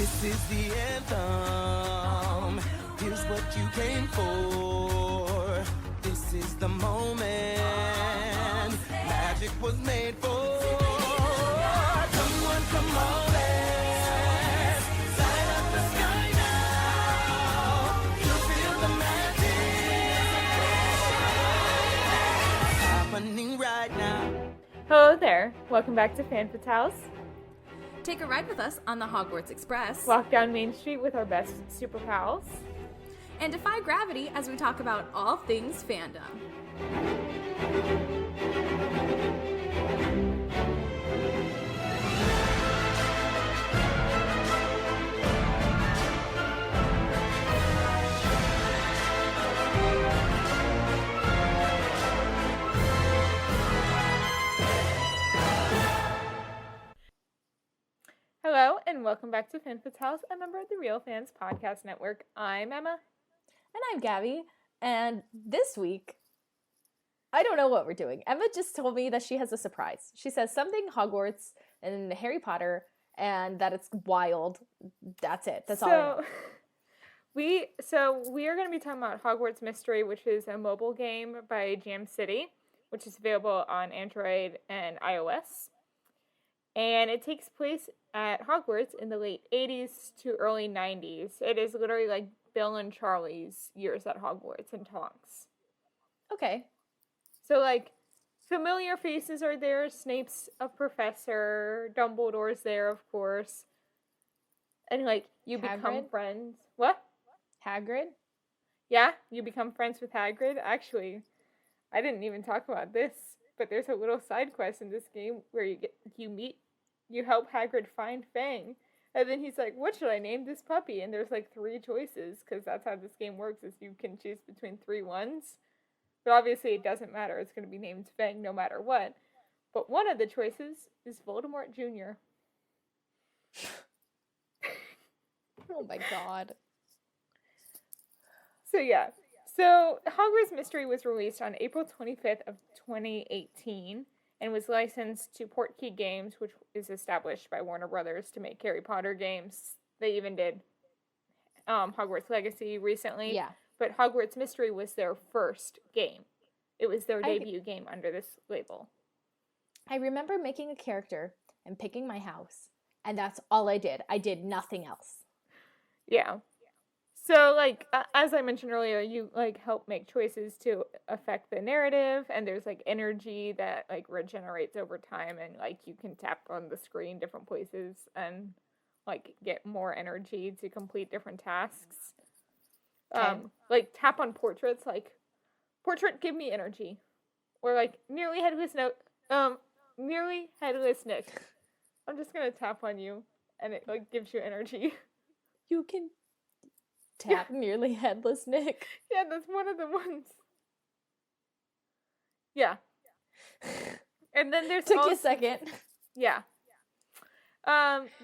This is the anthem. Here's what you came for. This is the moment magic was made for. Come on, let's light up the sky now. You'll feel the magic happening right now. Hello there. Welcome back to Fan Fatales. Take a ride with us on the Hogwarts Express. Walk down Main Street with our best super pals. And defy gravity as we talk about all things fandom. Hello, and welcome back to Fan Fatales, a member of the Real Fans Podcast Network. I'm Emma. And I'm Gaby, and this week, I don't know what we're doing. Emma just told me that she has a surprise. She says something Hogwarts and Harry Potter, and that it's wild. That's it. That's all I know. We are going to be talking about Hogwarts Mystery, which is a mobile game by Jam City, which is available on Android and iOS. And it takes place at Hogwarts in the late 80s to early 90s. It is literally like Bill and Charlie's years at Hogwarts and Tonks. Okay. So, like, familiar faces are there. Snape's a professor. Dumbledore's there, of course. And, like, you become Hagrid? friends. What? Hagrid? Yeah, you become friends with Hagrid. Actually, I didn't even talk about this, but there's a little side quest in this game where you help Hagrid find Fang. And then he's like, what should I name this puppy? And there's like 3 choices, because that's how this game works, is you can choose between 3 ones. But obviously it doesn't matter. It's going to be named Fang no matter what. But one of the choices is Voldemort Jr. Oh my god. So yeah. So Hogwarts Mystery was released on April 25th of 2018 and was licensed to Portkey Games, which is established by Warner Brothers to make Harry Potter games. They even did Hogwarts Legacy recently. Yeah. But Hogwarts Mystery was their first game. It was their debut game under this label. I remember making a character and picking my house, and that's all I did. I did nothing else. Yeah. So, like, as I mentioned earlier, you, like, help make choices to affect the narrative, and there's, like, energy that, like, regenerates over time, and, like, you can tap on the screen different places and, like, get more energy to complete different tasks. Okay. Like, tap on portraits, like, portrait, give me energy. Or, like, nearly headless Nick. I'm just gonna tap on you, and it, like, gives you energy. You can tap nearly headless Nick. Yeah, that's one of the ones. Yeah. And then there's Took also, you a second. Yeah.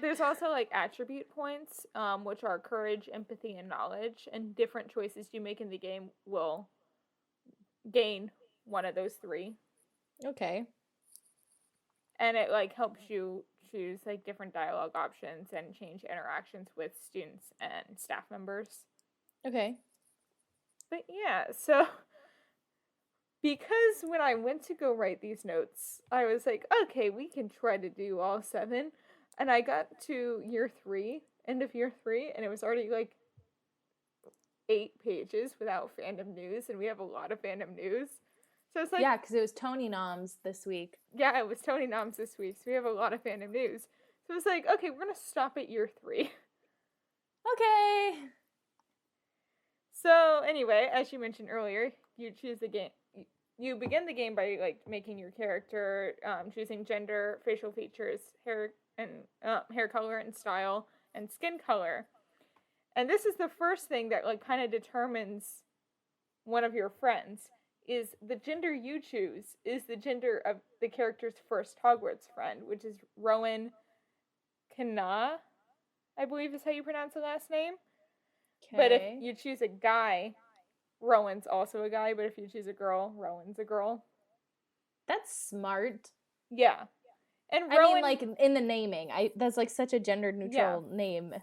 There's also, like, attribute points, which are courage, empathy, and knowledge, and different choices you make in the game will gain one of those 3. Okay. And it, like, helps you choose, like, different dialogue options and change interactions with students and staff members. Okay. But yeah, so because when I went to go write these notes, I was like, okay, we can try to do all 7. And I got to year 3, end of year 3, and it was already like 8 pages without fandom news, and we have a lot of fandom news. So it's like, Yeah, because it was Tony Noms this week. yeah, it was Tony Noms this week, so we have a lot of fandom news. So it's like, okay, we're gonna stop at year 3. Okay. So anyway, as you mentioned earlier, you choose the game. You begin the game by, like, making your character, choosing gender, facial features, hair color and style, and skin color. And this is the first thing that, like, kind of determines one of your friends. Is the gender you choose is the gender of the character's first Hogwarts friend, which is Rowan Kana, I believe is how you pronounce the last name. Okay. But if you choose a guy, Rowan's also a guy, but if you choose a girl, Rowan's a girl. That's smart. Yeah. And Rowan, I mean, like, in the naming. That's, like, such a gender-neutral name.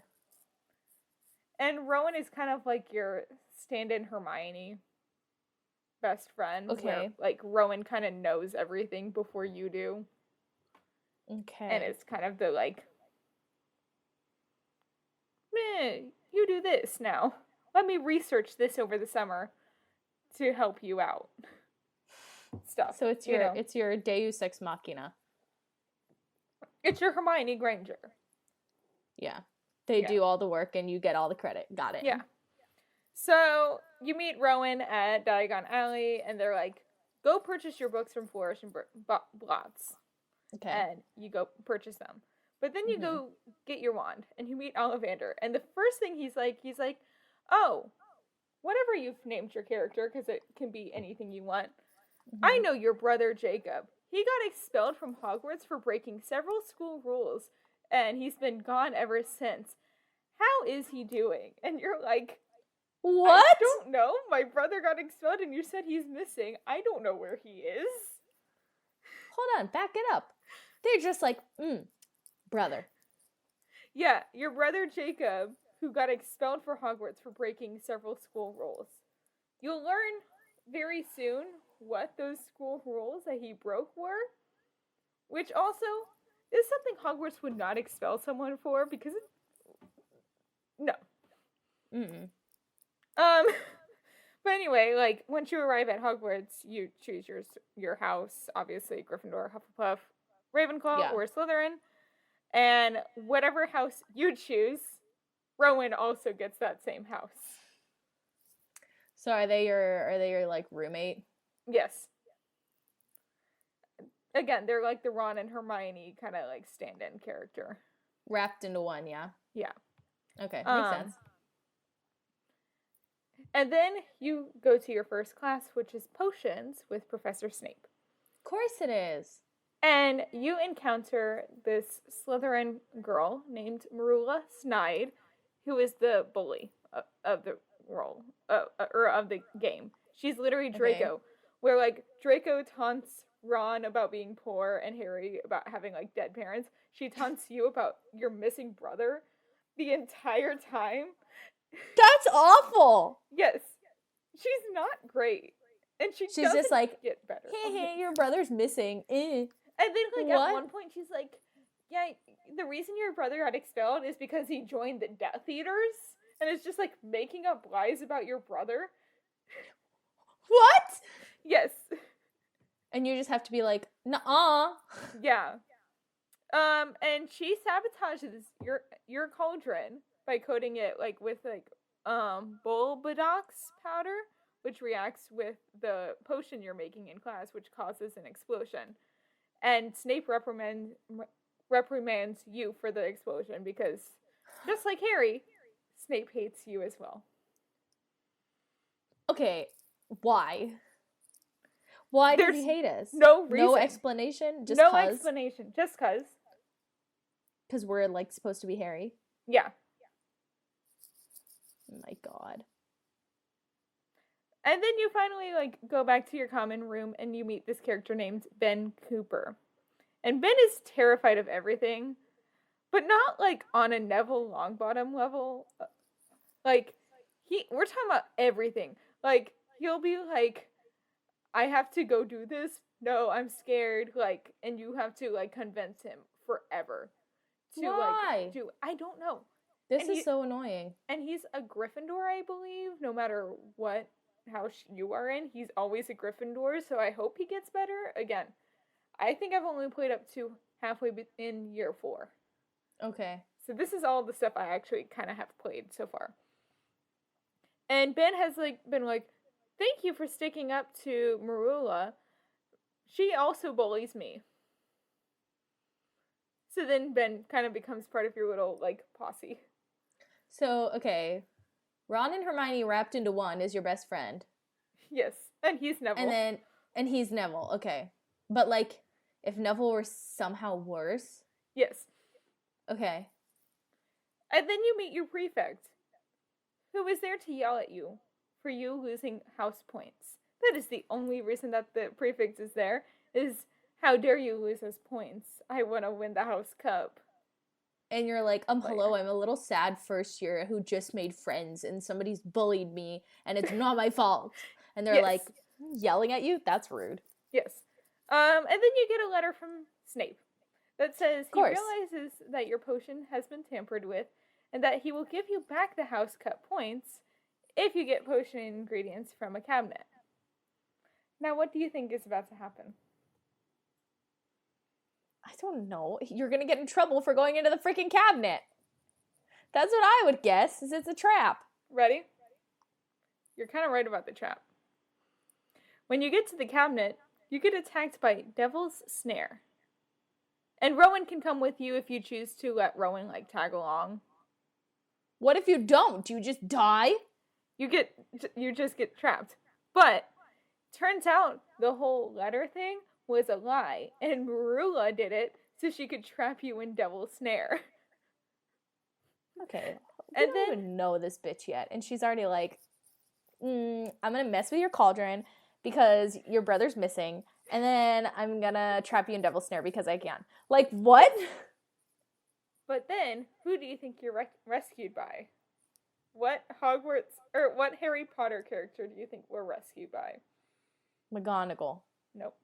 And Rowan is kind of like your stand-in Hermione best friend. Okay. Where, like, Rowan kind of knows everything before you do. Okay. And it's kind of the, like, meh, you do this now. Let me research this over the summer to help you out. Stuff. So it's your Deus Ex Machina. It's your Hermione Granger. Yeah. They do all the work and you get all the credit. Got it. Yeah. So you meet Rowan at Diagon Alley, and they're like, go purchase your books from Flourish and Blots. Okay. And you go purchase them. But then you go get your wand, and you meet Ollivander. And the first thing he's like, oh, whatever you've named your character, because it can be anything you want. I know your brother Jacob. He got expelled from Hogwarts for breaking several school rules, and he's been gone ever since. How is he doing? And you're like, what? I don't know. My brother got expelled, and you said he's missing. I don't know where he is. Hold on, back it up. They're just like, brother. Yeah, your brother Jacob, who got expelled for Hogwarts for breaking several school rules. You'll learn very soon what those school rules that he broke were, which also is something Hogwarts would not expel someone for, because no. But anyway, like, once you arrive at Hogwarts, you choose your house, obviously Gryffindor, Hufflepuff, Ravenclaw, or Slytherin, and whatever house you choose, Rowan also gets that same house. So are they your like roommate? Yes. Again, they're like the Ron and Hermione kind of like stand-in character. Wrapped into one, yeah? Yeah. Okay, makes sense. And then you go to your first class, which is potions with Professor Snape. Of course it is. And you encounter this Slytherin girl named Marula Snide, who is the bully of the role, or of the game. She's literally Draco, where, like, Draco taunts Ron about being poor and Harry about having, like, dead parents. She taunts you about your missing brother the entire time. That's awful. Yes. She's not great. And she's just like, get better. Hey, your brother's missing. And then, like, at one point, she's like, yeah, the reason your brother got expelled is because he joined the Death Eaters. And it's just, like, making up lies about your brother. What? Yes. And you just have to be like, nuh-uh. Yeah. And she sabotages your cauldron by coating it, like, with, like, Bulbadox powder, which reacts with the potion you're making in class, which causes an explosion. And Snape reprimands you for the explosion because, just like Harry, Snape hates you as well. Okay, why? Why does he hate us? No reason. No explanation? Just no explanation. Just cause. Because we're, like, supposed to be Harry? Yeah. Oh my god. And then you finally, like, go back to your common room and you meet this character named Ben Cooper. And Ben is terrified of everything, but not, like, on a Neville Longbottom level. Like, we're talking about everything. Like, he'll be like, I have to go do this. No, I'm scared. Like, and you have to, like, convince him forever to, Why? like, I don't know. This is so annoying. And he's a Gryffindor, I believe, no matter what house you are in. He's always a Gryffindor, so I hope he gets better. Again, I think I've only played up to halfway in year 4. Okay. So this is all the stuff I actually kind of have played so far. And Ben has, like, been like, thank you for sticking up to Marula. She also bullies me. So then Ben kind of becomes part of your little, like, posse. So, okay. Ron and Hermione wrapped into one is your best friend. Yes. And he's Neville. And he's Neville. Okay. But, like, if Neville were somehow worse? Yes. Okay. And then you meet your prefect, who is there to yell at you for you losing house points. That is the only reason that the prefect is there, is how dare you lose those points? I want to win the house cup. and you're like, hello, I'm a little sad first year who just made friends and somebody's bullied me and it's not my fault. And they're Yes. like yelling at you? That's rude. Yes. And then you get a letter from Snape that says he course. realizes that your potion has been tampered with and that he will give you back the house cut points if you get potion ingredients from a cabinet. Now, what do you think is about to happen? I don't know. You're gonna get in trouble for going into the freaking cabinet. That's what I would guess, is it's a trap. Ready? You're kind of right about the trap. When you get to the cabinet, you get attacked by Devil's Snare. And Rowan can come with you if you choose to let Rowan, like, tag along. What if you don't? Do you just die? You just get trapped. But turns out the whole letter thing was a lie, and Marula did it so she could trap you in Devil's Snare. Okay. And I don't even know this bitch yet, and she's already like, I'm gonna mess with your cauldron because your brother's missing, and then I'm gonna trap you in Devil's Snare because I can. Like, what? But then, who do you think you're rescued by? What Harry Potter character do you think we're rescued by? McGonagall. Nope.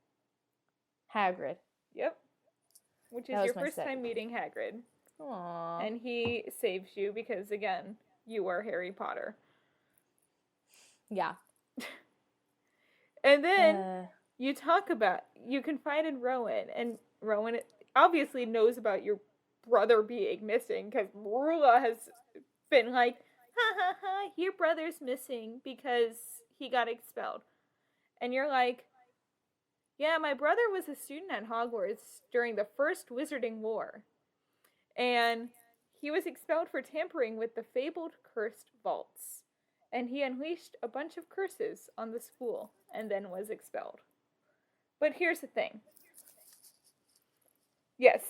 Hagrid. Yep. Which is That was your my first second. time meeting Hagrid. Aww. And he saves you because, again, you are Harry Potter. Yeah. And then you confide in Rowan, and Rowan obviously knows about your brother being missing because Marula has been like, ha ha ha, your brother's missing because he got expelled. And you're like, yeah, my brother was a student at Hogwarts during the First Wizarding War. And he was expelled for tampering with the fabled cursed vaults. And he unleashed a bunch of curses on the school and then was expelled. But here's the thing. Yes.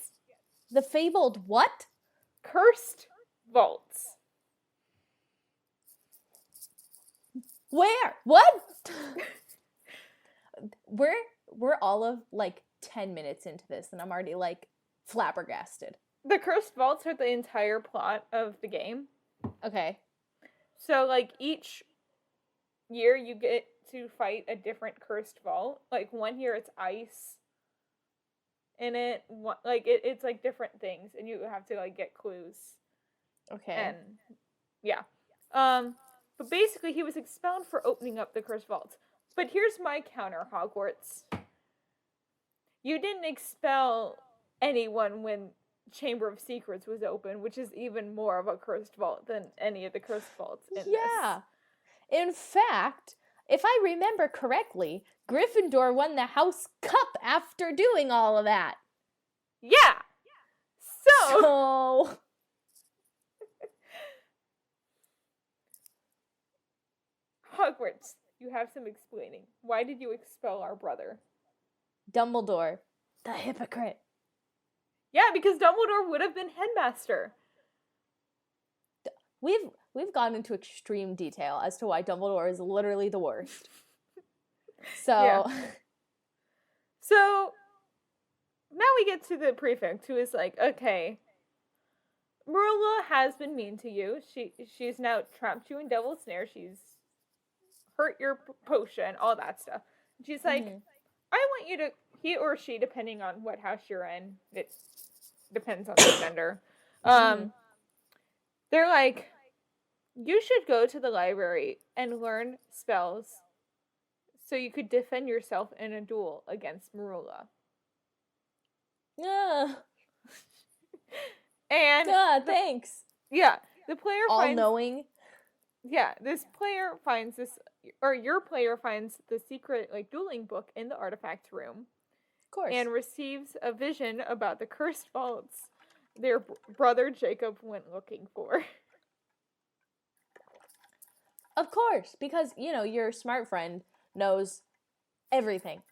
The fabled what? Cursed vaults. Where? What? We're all of like 10 minutes into this and I'm already like flabbergasted. The cursed vaults are the entire plot of the game. Okay. So, like, each year you get to fight a different cursed vault. Like, one year it's ice in it. It's, like, different things. And you have to, like, get clues. Okay. And, yeah. But basically, he was expelled for opening up the cursed vaults. But here's my counter, Hogwarts. You didn't expel anyone when Chamber of Secrets was open, which is even more of a cursed vault than any of the cursed vaults in this. In fact, if I remember correctly, Gryffindor won the House Cup after doing all of that. Yeah! So... Hogwarts, you have some explaining. Why did you expel our brother? Dumbledore, the hypocrite. Yeah, because Dumbledore would have been headmaster. We've gone into extreme detail as to why Dumbledore is literally the worst. So, Yeah. So, now we get to the prefect, who is like, okay, Marilla has been mean to you. She's now trapped you in Devil's Snare. She's hurt your potion, all that stuff. She's like, I want you to, he or she, depending on what house you're in, it depends on the gender. They're like, you should go to the library and learn spells so you could defend yourself in a duel against Marula. yeah. And Thanks. yeah, the player All-knowing. Yeah, this player finds your player finds the secret, like, dueling book in the artifact room. Of course. And receives a vision about the cursed vaults their brother Jacob went looking for. Of course, because, you know, your smart friend knows everything.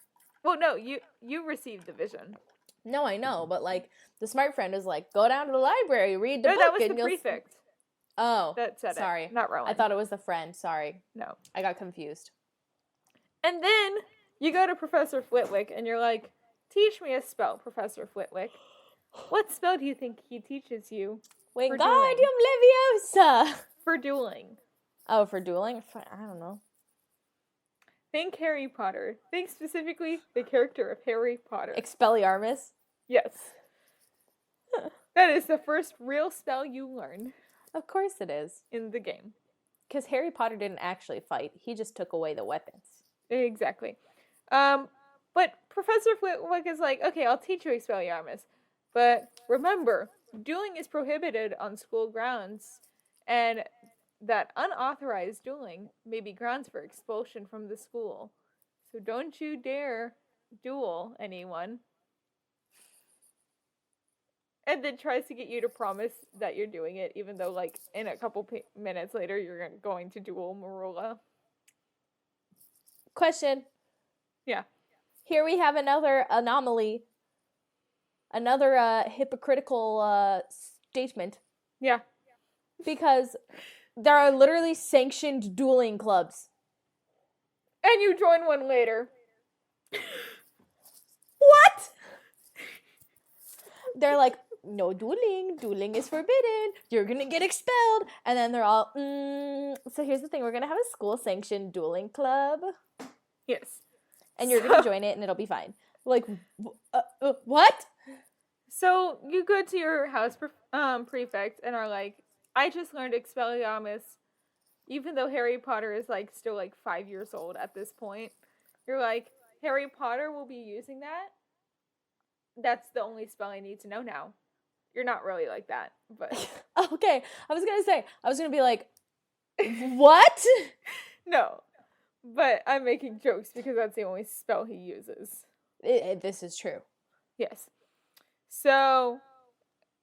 Well, no, you received the vision. No, I know, but, like, the smart friend is like, go down to the library, read the book. That was and the you'll prefect. Oh, That said sorry. it, not Rowan. I thought it was the friend. Sorry. No. I got confused. And then you go to Professor Flitwick and you're like, teach me a spell, Professor Flitwick. What spell do you think he teaches you Wingardium Leviosa! for dueling? Oh, for dueling? I don't know. Think Harry Potter. Think specifically the character of Harry Potter. Expelliarmus? Yes. That is the first real spell you learn Of course it is. in the game. Because Harry Potter didn't actually fight. He just took away the weapons. Exactly. But Professor Flitwick is like, okay, I'll teach you Expelliarmus. But remember, dueling is prohibited on school grounds, and that unauthorized dueling may be grounds for expulsion from the school. So don't you dare duel anyone. And then tries to get you to promise that you're doing it, even though, like, in a couple minutes later, you're going to duel Marula. Question. Yeah. Here we have another anomaly. Another hypocritical statement. Yeah. Because there are literally sanctioned dueling clubs. And you join one later. What? They're like, no dueling. Dueling is forbidden. You're gonna get expelled. And then they're all, so here's the thing. We're gonna have a school-sanctioned dueling club. Yes. And you're gonna join it and it'll be fine. Like, what? So you go to your house prefect and are like, I just learned Expelliarmus, even though Harry Potter is like still like 5 years old at this point. You're like, Harry Potter will be using that? That's the only spell I need to know now. You're not really like that, but... Okay, I was gonna be like, what? No, but I'm making jokes because that's the only spell he uses. This is true. Yes. So,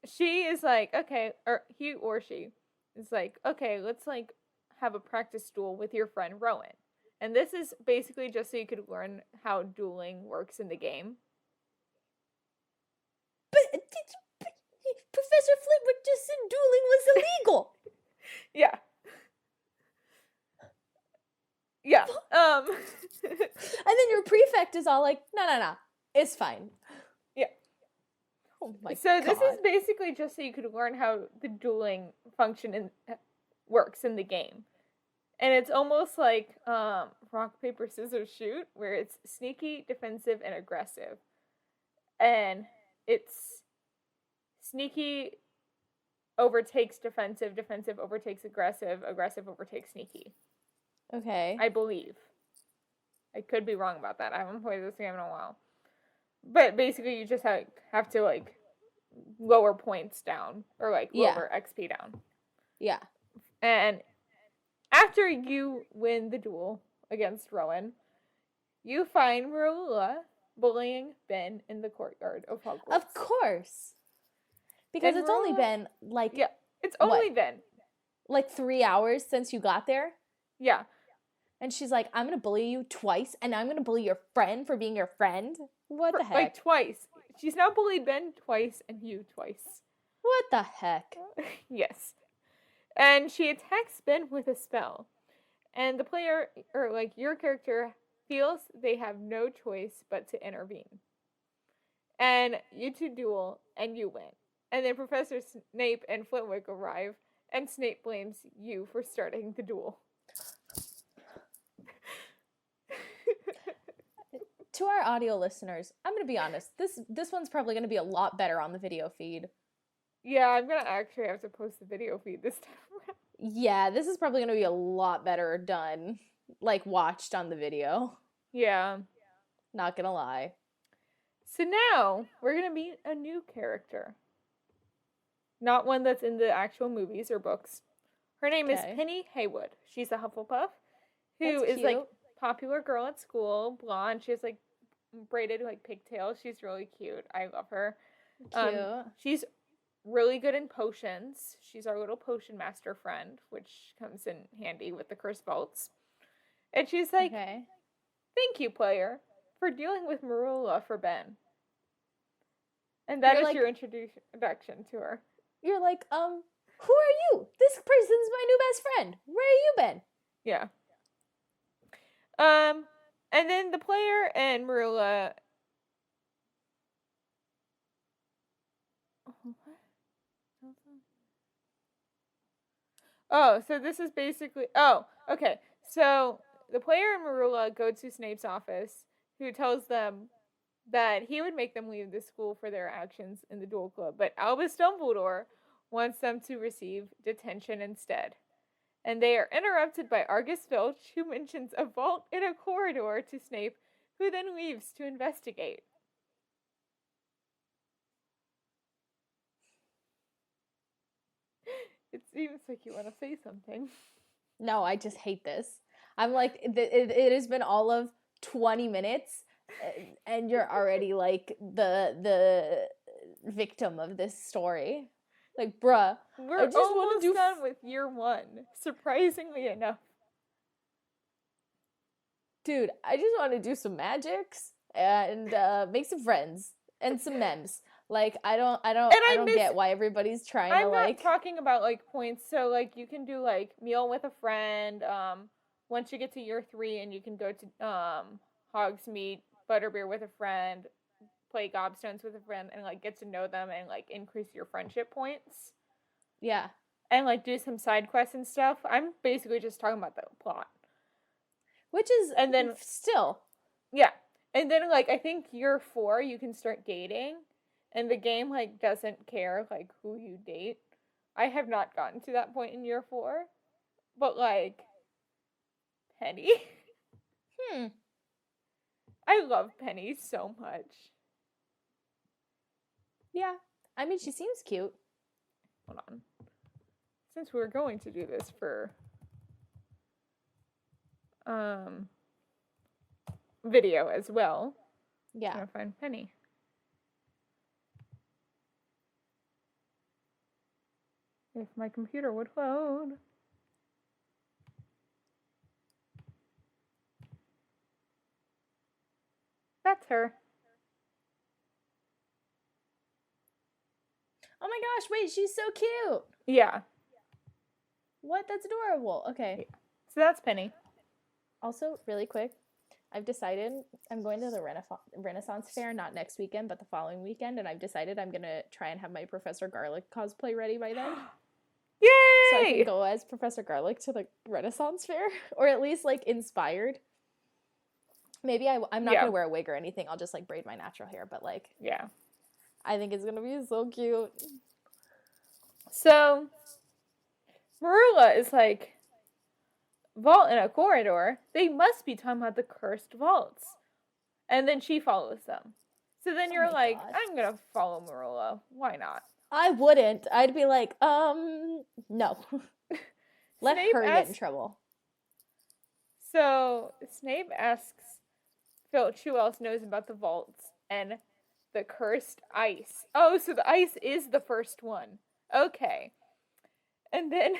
she is like, okay, or he or she is like, okay, let's like have a practice duel with your friend Rowan. And this is basically just so you could learn how dueling works in the game. But Professor Flitwick just said dueling was illegal. Yeah. Yeah. And then your prefect is all like, no, it's fine. Yeah. Oh my So god. this is basically just so you could learn how the dueling function works in the game. And it's almost like rock, paper, scissors, shoot, where it's sneaky, defensive, and aggressive. And it's sneaky overtakes defensive, defensive overtakes aggressive, aggressive overtakes sneaky. Okay. I believe. I could be wrong about that. I haven't played this game in a while. But basically you just have to like lower points down or like lower XP down. Yeah. And after you win the duel against Rowan, you find Marilla bullying Ben in the courtyard of Hogwarts. Of course. Because And it's only Marilla- been like Yeah, it's only what? Ben. like 3 hours since you got there. Yeah. And she's like, I'm gonna bully you twice, and I'm gonna bully your friend for being your friend. What the heck? Like twice. She's now bullied Ben twice and you twice. What the heck? Yes. And she attacks Ben with a spell. And the player, or like your character, feels they have no choice but to intervene. And you two duel, and you win. And then Professor Snape and Flitwick arrive, and Snape blames you for starting the duel. To our audio listeners, I'm gonna be honest. This one's probably gonna be a lot better on the video feed. Yeah, I'm gonna actually have to post the video feed this time around. Yeah, this is probably gonna be a lot better done, like watched on the video. Yeah. Not gonna lie. So now, we're gonna meet a new character. Not one that's in the actual movies or books. Her name is Okay. Penny Haywood. She's a Hufflepuff who That's is like cute. popular girl at school, blonde. She has like braided like pigtails. She's really cute. I love her. Cute. She's really good in potions. She's our little potion master friend, which comes in handy with the cursed vaults. And she's like, Okay. "Thank you, player, for dealing with Marula for Ben." And that You're is like- your introduction to her. You're like, who are you? This person's my new best friend. Where you been? Yeah. And then the player and Marilla Oh, so this is basically. Oh, okay. So the player and Marula go to Snape's office, who tells them that he would make them leave the school for their actions in the Duel Club, but Albus Dumbledore wants them to receive detention instead. And they are interrupted by Argus Filch, who mentions a vault in a corridor to Snape, who then leaves to investigate. It seems like you want to say something. No, I just hate this. I'm like, it has been all of 20 minutes, and you're already like the victim of this story. Like, bruh, We're I just want almost to do done with year one, surprisingly enough. dude, I just want to do some magics and make some friends and some memes. Like, I don't get why everybody's trying to I'm like. not talking about like points, so like you can do like meal with a friend. Once you get to year 3, and you can go to Hogsmeade, butterbeer with a friend, play gobstones with a friend, and like get to know them and like increase your friendship points. Yeah. And like do some side quests and stuff. I'm basically just talking about the plot. Which is, And then still. Yeah. And then like I think year 4 you can start dating, and the game like doesn't care like who you date. I have not gotten to that point in year 4. But like Penny. I love Penny so much. Yeah. I mean, she seems cute. Hold on. Since we're going to do this for video as well. Yeah. I'm gonna find Penny. If my computer would load. That's her. Oh my gosh, wait, she's so cute. Yeah. What? That's adorable. Okay. So that's Penny. Also, really quick, I've decided I'm going to the Renaissance Fair, not next weekend, but the following weekend, and I've decided I'm going to try and have my Professor Garlic cosplay ready by then. Yay! So I can go as Professor Garlic to the Renaissance Fair, or at least, like, inspired. Maybe I'm not going to wear a wig or anything. I'll just, like, braid my natural hair, but, like, Yeah. I think it's going to be so cute. So, Marula is like, vault in a corridor? They must be talking about the cursed vaults. And then she follows them. So then you're like, gosh. I'm going to follow Marula. Why not? I wouldn't. I'd be like, no. Let Snape her get in trouble. So, Snape asks Filch who else knows about the vaults and the cursed ice. Oh, so the ice is the first one. Okay. And then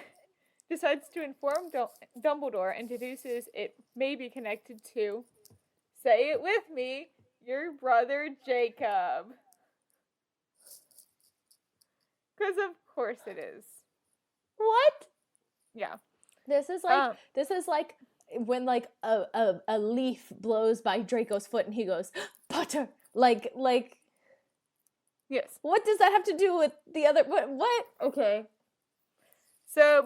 decides to inform Dumbledore and deduces it may be connected to, say it with me, your brother Jacob. Because of course it is. What? Yeah. This is like when like a leaf blows by Draco's foot and he goes, Potter. Like Yes. what does that have to do with the other what? Okay. So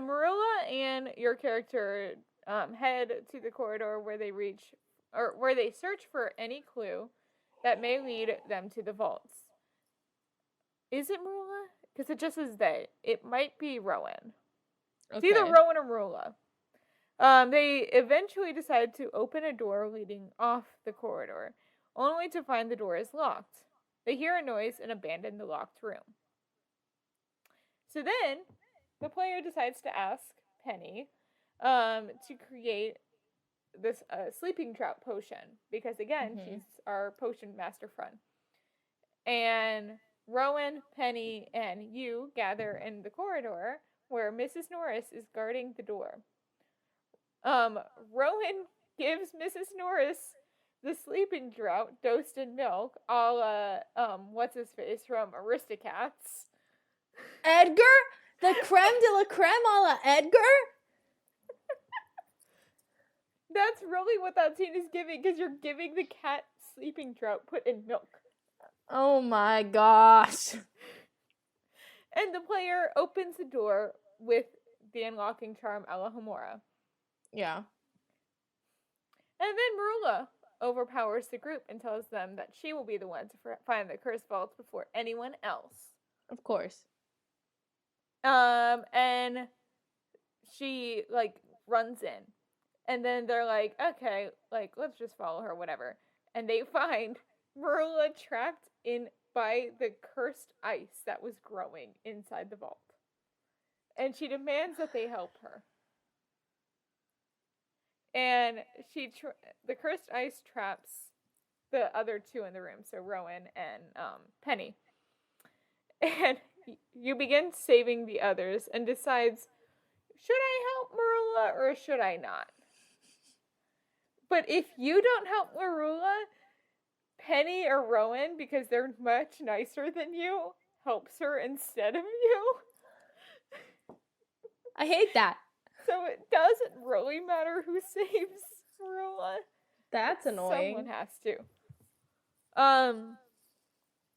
Marilla and your character head to the corridor where they search for any clue that may lead them to the vaults. Is it Marilla? Because it just says they. It might be Rowan. It's either Rowan or Marilla. They eventually decide to open a door leading off the corridor, only to find the door is locked. They hear a noise and abandon the locked room. So then, the player decides to ask Penny to create this sleeping trap potion, because again, she's our potion master friend. And Rowan, Penny, and you gather in the corridor where Mrs. Norris is guarding the door. Rowan gives Mrs. Norris the sleeping draught dosed in milk, a la, what's his face from Aristocats. Edgar? The creme de la creme a la Edgar? That's really what that scene is giving, because you're giving the cat sleeping draught put in milk. Oh my gosh. And the player opens the door with the unlocking charm Alohomora. Yeah. And then Marula overpowers the group and tells them that she will be the one to find the cursed vaults before anyone else. Of course. And she, like, runs in. And then they're like, okay, like, let's just follow her, whatever. And they find Marula trapped in by the cursed ice that was growing inside the vault. And she demands that they help her. And the cursed ice traps the other two in the room, so Rowan and Penny. And you begin saving the others and decides, should I help Marula or should I not? But if you don't help Marula, Penny or Rowan, because they're much nicer than you, helps her instead of you. I hate that. So it doesn't really matter who saves Marula. That's annoying. Someone has to.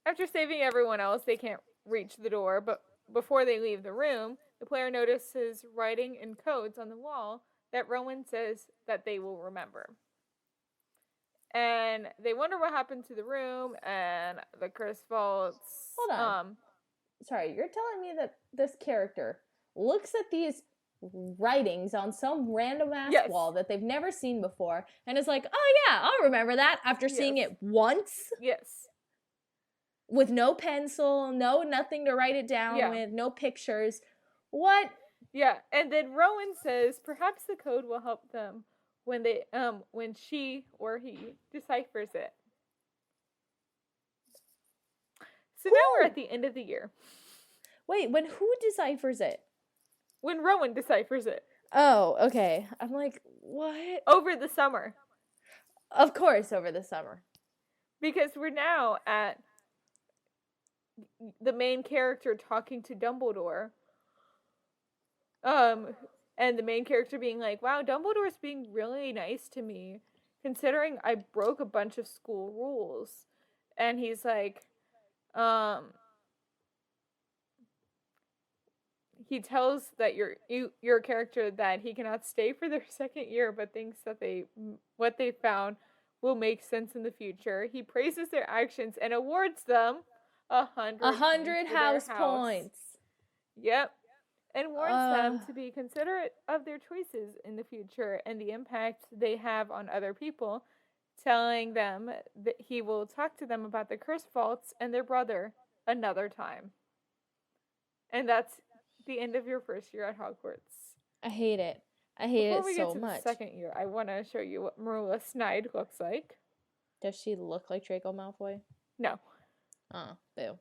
After saving everyone else, they can't reach the door, but before they leave the room, the player notices writing in codes on the wall that Rowan says that they will remember. And they wonder what happened to the room and the cursed vaults. Hold on. Sorry, you're telling me that this character looks at these writings on some random ass wall that they've never seen before and is like, oh yeah, I'll remember that after seeing it once? Yes. With no pencil, nothing to write it down with, no pictures. What? Yeah, and then Rowan says perhaps the code will help them when she or he deciphers it. So now we're at the end of the year. Wait, when who deciphers it? When Rowan deciphers it. Oh, okay. I'm like, what? Over the summer. Of course, over the summer. Because we're now at the main character talking to Dumbledore. And the main character being like, wow, Dumbledore's being really nice to me, considering I broke a bunch of school rules. And he's like, he tells that your character that he cannot stay for their second year, but thinks that what they found will make sense in the future. He praises their actions and awards them 100 house points. Yep. And warns them to be considerate of their choices in the future and the impact they have on other people, telling them that he will talk to them about the cursed vaults and their brother another time. And that's the end of your first year at Hogwarts. I hate it. I hate Before it we so get to much. the second year, I want to show you what Marula Snide looks like. Does she look like Draco Malfoy? No. Oh, boo.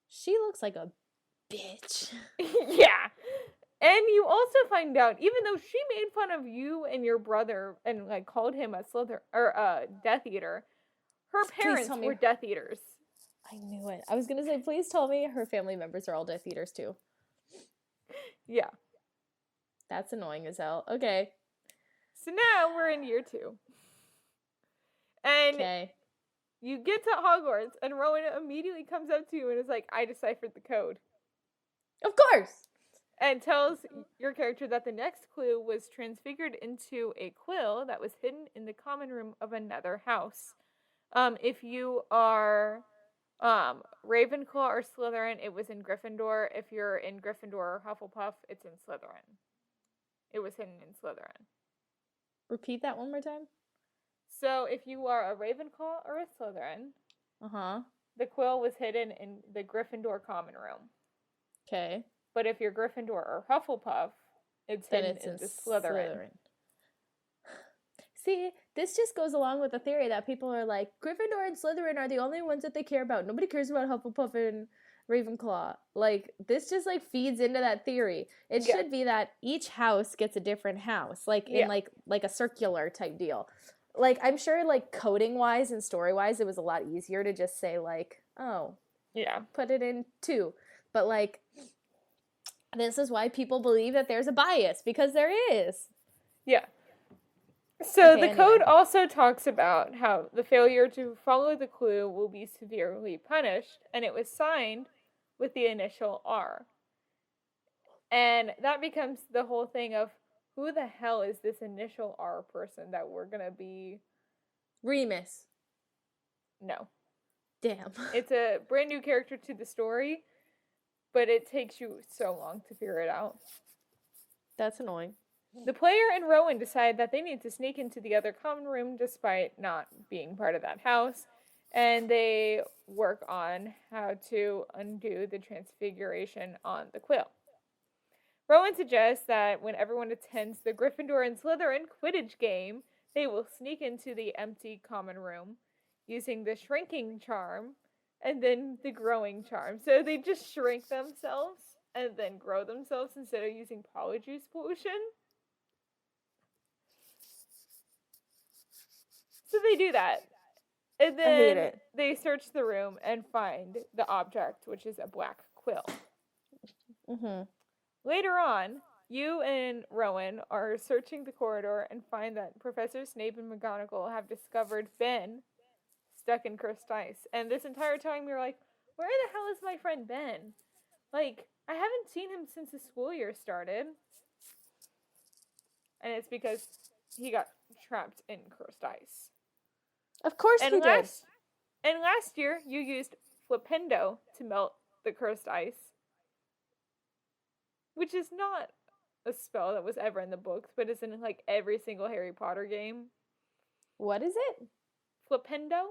She looks like a bitch. Yeah. And you also find out, even though she made fun of you and your brother and like called him a Death Eater, her parents were Death Eaters. I knew it. I was gonna say, please tell me her family members are all Death Eaters too. Yeah. That's annoying as hell. Okay. So now we're in year 2. And you get to Hogwarts, and Rowan immediately comes up to you and is like, I deciphered the code. Of course! And tells your character that the next clue was transfigured into a quill that was hidden in the common room of another house. If you are Ravenclaw or Slytherin, it was in Gryffindor. If you're in Gryffindor or Hufflepuff, it's in Slytherin. It was hidden in Slytherin. Repeat that one more time. So if you are a Ravenclaw or a Slytherin, the quill was hidden in the Gryffindor common room. Okay. But if you're Gryffindor or Hufflepuff, it's hidden in the Slytherin. See, this just goes along with the theory that people are like, Gryffindor and Slytherin are the only ones that they care about. Nobody cares about Hufflepuff and Ravenclaw. Like, this just, like, feeds into that theory. It should be that each house gets a different house. Like, in, like a circular type deal. Like, I'm sure, like, coding-wise and story-wise, it was a lot easier to just say, like, oh, put it in 2. But, like, this is why people believe that there's a bias, because there is. Yeah. So Okay, the code anyway. also talks about how the failure to follow the clue will be severely punished, and it was signed with the initial R. And that becomes the whole thing of who the hell is this initial R person that we're gonna be? Remus. No. Damn. It's a brand new character to the story, but it takes you so long to figure it out. That's annoying. The player and Rowan decide that they need to sneak into the other common room despite not being part of that house, and they work on how to undo the transfiguration on the quill. Rowan suggests that when everyone attends the Gryffindor and Slytherin Quidditch game, they will sneak into the empty common room using the shrinking charm and then the growing charm. So they just shrink themselves and then grow themselves instead of using Polyjuice Potion. So they do that. And I hate then it. they search the room and find the object, which is a black quill. Mm-hmm. Later on, you and Rowan are searching the corridor and find that Professor Snape and McGonagall have discovered Ben stuck in cursed ice. And this entire time you're like, where the hell is my friend Ben? Like, I haven't seen him since the school year started. And it's because he got trapped in cursed ice. Of course And he did. last year, you used Flipendo to melt the cursed ice, which is not a spell that was ever in the books, but is in like every single Harry Potter game. What is it? Flipendo?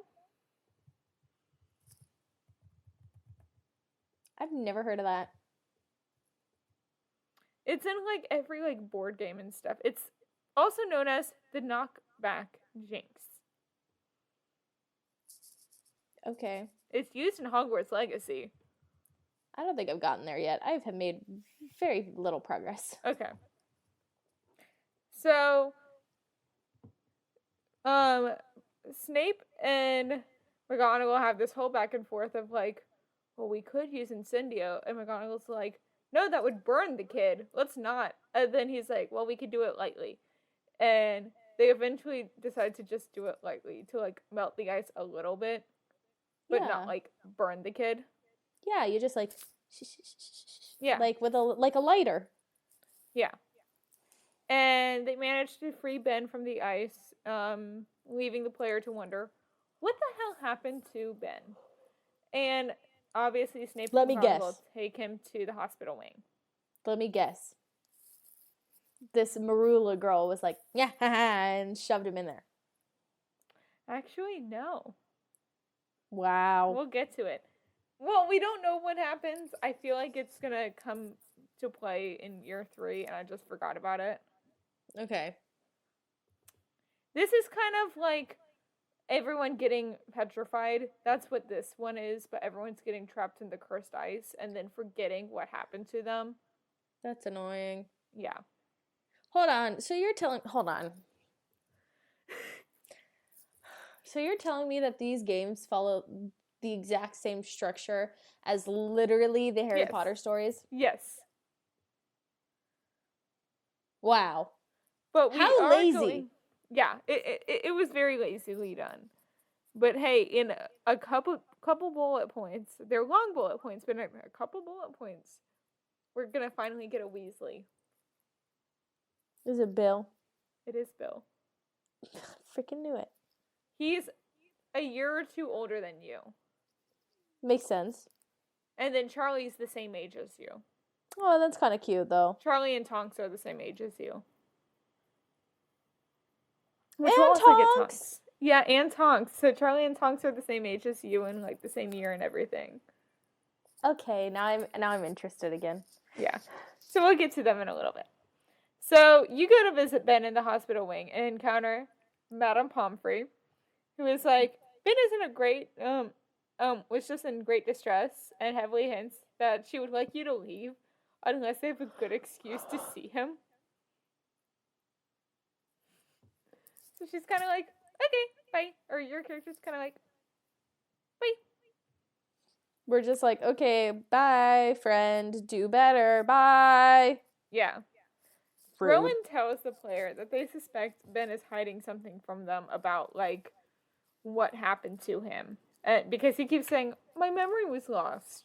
I've never heard of that. It's in like every like board game and stuff. It's also known as the knockback jinx. Okay. It's used in Hogwarts Legacy. I don't think I've gotten there yet. I have made very little progress. Okay. So, Snape and McGonagall have this whole back and forth of like, well, we could use Incendio, and McGonagall's like, no, that would burn the kid. Let's not. And then he's like, well, we could do it lightly. And they eventually decide to just do it lightly to like melt the ice a little bit, but Yeah. not like burn the kid. Yeah, you just like Yeah. like with a lighter. Yeah. And they managed to free Ben from the ice, leaving the player to wonder, what the hell happened to Ben? And obviously Snape Let and me McGonagall guess. take him to the hospital wing. Let me guess. This Marula girl was like, yeah, and shoved him in there. Actually, no. Wow. We'll get to it. Well, we don't know what happens. I feel like it's going to come to play in year 3, and I just forgot about it. Okay. This is kind of like everyone getting petrified. That's what this one is, but everyone's getting trapped in the cursed ice and then forgetting what happened to them. That's annoying. Yeah. Hold on. So you're telling me that these games follow the exact same structure as literally the Harry Yes. Potter stories? Yes. Wow. But we How are lazy. going- yeah, it was very lazily done. But hey, in a couple bullet points, they're long bullet points, but in a couple bullet points, we're gonna finally get a Weasley. Is it Bill? It is Bill. Freaking knew it. He's a year or two older than you. Makes sense. And then Charlie's the same age as you. Oh, that's kind of cute, though. Charlie and Tonks are the same age as you. And we'll also get Tonks! Yeah, and Tonks. So Charlie and Tonks are the same age as you and like the same year and everything. Okay, now I'm interested again. Yeah. So we'll get to them in a little bit. So you go to visit Ben in the hospital wing and encounter Madame Pomfrey, who is like, Ben isn't a great, was just in great distress and heavily hints that she would like you to leave unless they have a good excuse to see him. So she's kind of like, okay, bye. Or your character's kind of like, bye. We're just like, okay, bye, friend. Do better. Bye. Yeah. Rude. Rowan tells the player that they suspect Ben is hiding something from them about, like, what happened to him. Because he keeps saying, my memory was lost.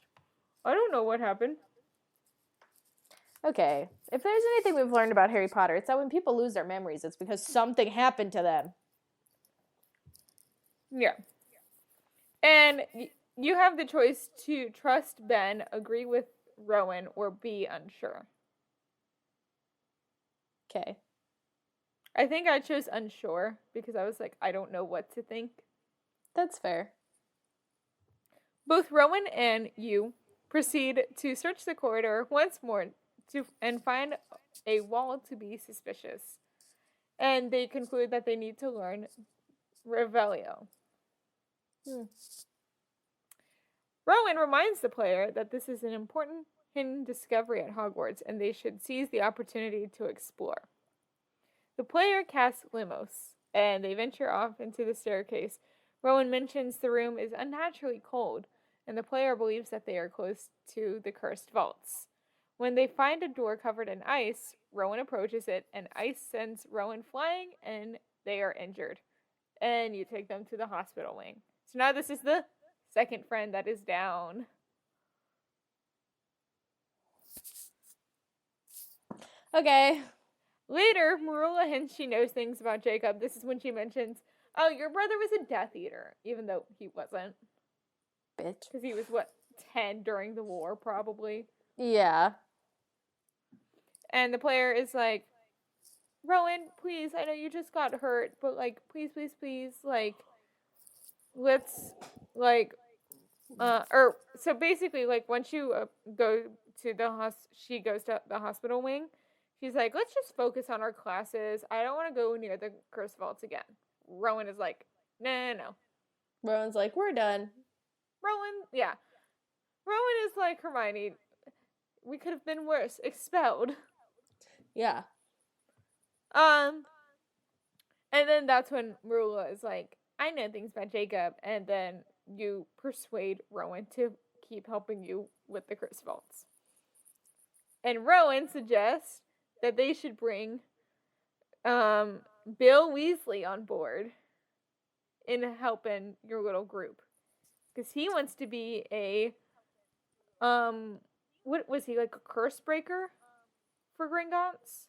I don't know what happened. Okay, if there's anything we've learned about Harry Potter, it's that when people lose their memories, it's because something happened to them. Yeah. And you have the choice to trust Ben, agree with Rowan, or be unsure. Okay. I think I chose unsure because I was like, I don't know what to think. That's fair. Both Rowan and you proceed to search the corridor once more and find a wall to be suspicious. And they conclude that they need to learn Revelio. Rowan reminds the player that this is an important hidden discovery at Hogwarts and they should seize the opportunity to explore. The player casts Limos, and they venture off into the staircase. Rowan mentions the room is unnaturally cold, and the player believes that they are close to the cursed vaults. When they find a door covered in ice, Rowan approaches it, and ice sends Rowan flying, and they are injured. And you take them to the hospital wing. So now this is the second friend that is down. Okay. Later, Marilla hints she knows things about Jacob. This is when she mentions, oh, your brother was a Death Eater, even though he wasn't. Bitch. Because he was, 10 during the war, probably. Yeah. And the player is like, Rowan, please, I know you just got hurt, but, please, please, please, let's, so basically, once you go to she goes to the hospital wing, she's like, let's just focus on our classes. I don't want to go near the cursed vaults again. Rowan is like, no. Rowan's like, we're done. Rowan is like, Hermione, we could have been worse. Expelled. Yeah. And then that's when Marilla is like, I know things about Jacob. And then you persuade Rowan to keep helping you with the cursed vaults. And Rowan suggests that they should bring Bill Weasley on board in helping your little group. Because he wants to be a, what was he, like a curse breaker for Gringotts?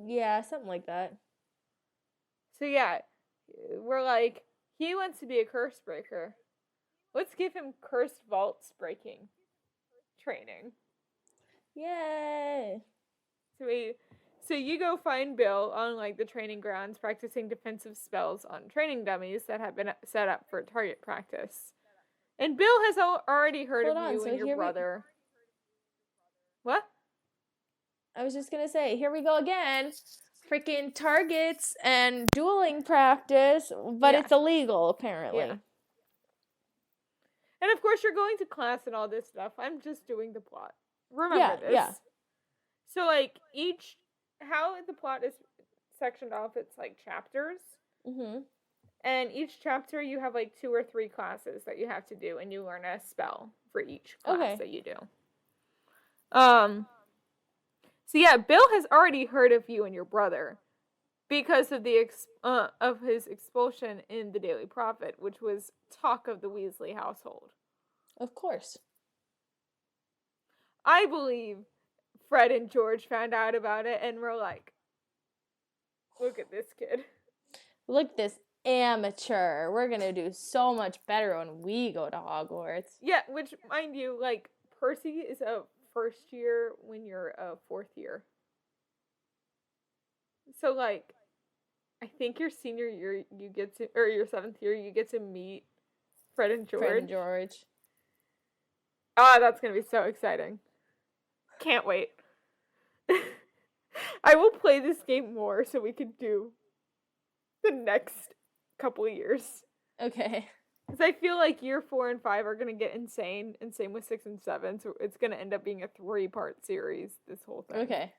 Yeah, something like that. So yeah, we're like, he wants to be a curse breaker. Let's give him cursed vaults breaking training. Yay! So you go find Bill on the training grounds practicing defensive spells on training dummies that have been set up for target practice. And Bill has already heard Hold of on, you so and your here brother. What? I was just gonna say, here we go again. Freaking targets and dueling practice, but Yeah. it's illegal, apparently. Yeah. And of course you're going to class and all this stuff. I'm just doing the plot. Remember this. Yeah. So how the plot is sectioned off, it's chapters. Mm-hmm. And each chapter you have 2 or 3 classes that you have to do, and you learn a spell for each class that you do. So yeah, Bill has already heard of you and your brother because of the of his expulsion in the Daily Prophet, which was talk of the Weasley household. Of course. I believe Fred and George found out about it and were like, look at this kid. Look at this amateur. We're gonna do so much better when we go to Hogwarts. Yeah, which, mind you, Percy is a first year when you're a 4th year. So, I think your senior year, or your 7th year, you get to meet Fred and George. Ah, that's gonna be so exciting. Can't wait. I will play this game more so we can do the next couple of years. Okay. Because I feel like year 4 and 5 are going to get insane, and same with 6 and 7, so it's going to end up being a 3-part series, this whole thing. Okay.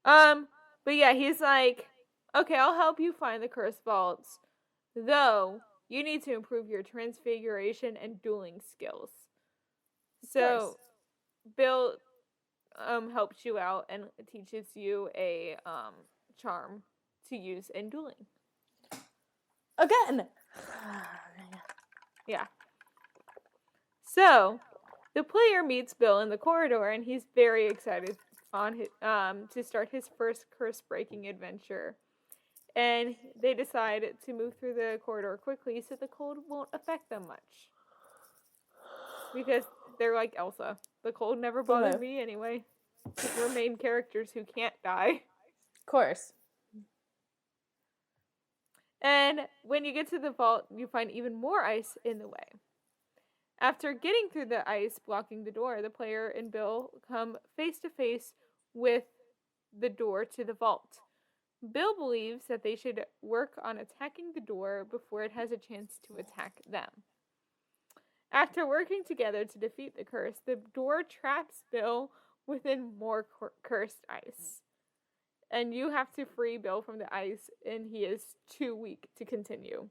But yeah, he's like, okay, I'll help you find the cursed vaults, though you need to improve your transfiguration and dueling skills. So, Bill helps you out and teaches you a charm to use in dueling. Again. Yeah. So, the player meets Bill in the corridor, and he's very excited on his, to start his first curse-breaking adventure. And they decide to move through the corridor quickly so the cold won't affect them much. Because they're like Elsa. The cold never bothered me anyway. We're main characters who can't die. Of course. And when you get to the vault, you find even more ice in the way. After getting through the ice blocking the door, the player and Bill come face to face with the door to the vault. Bill believes that they should work on attacking the door before it has a chance to attack them. After working together to defeat the curse, the door traps Bill within more cursed ice. And you have to free Bill from the ice, and he is too weak to continue.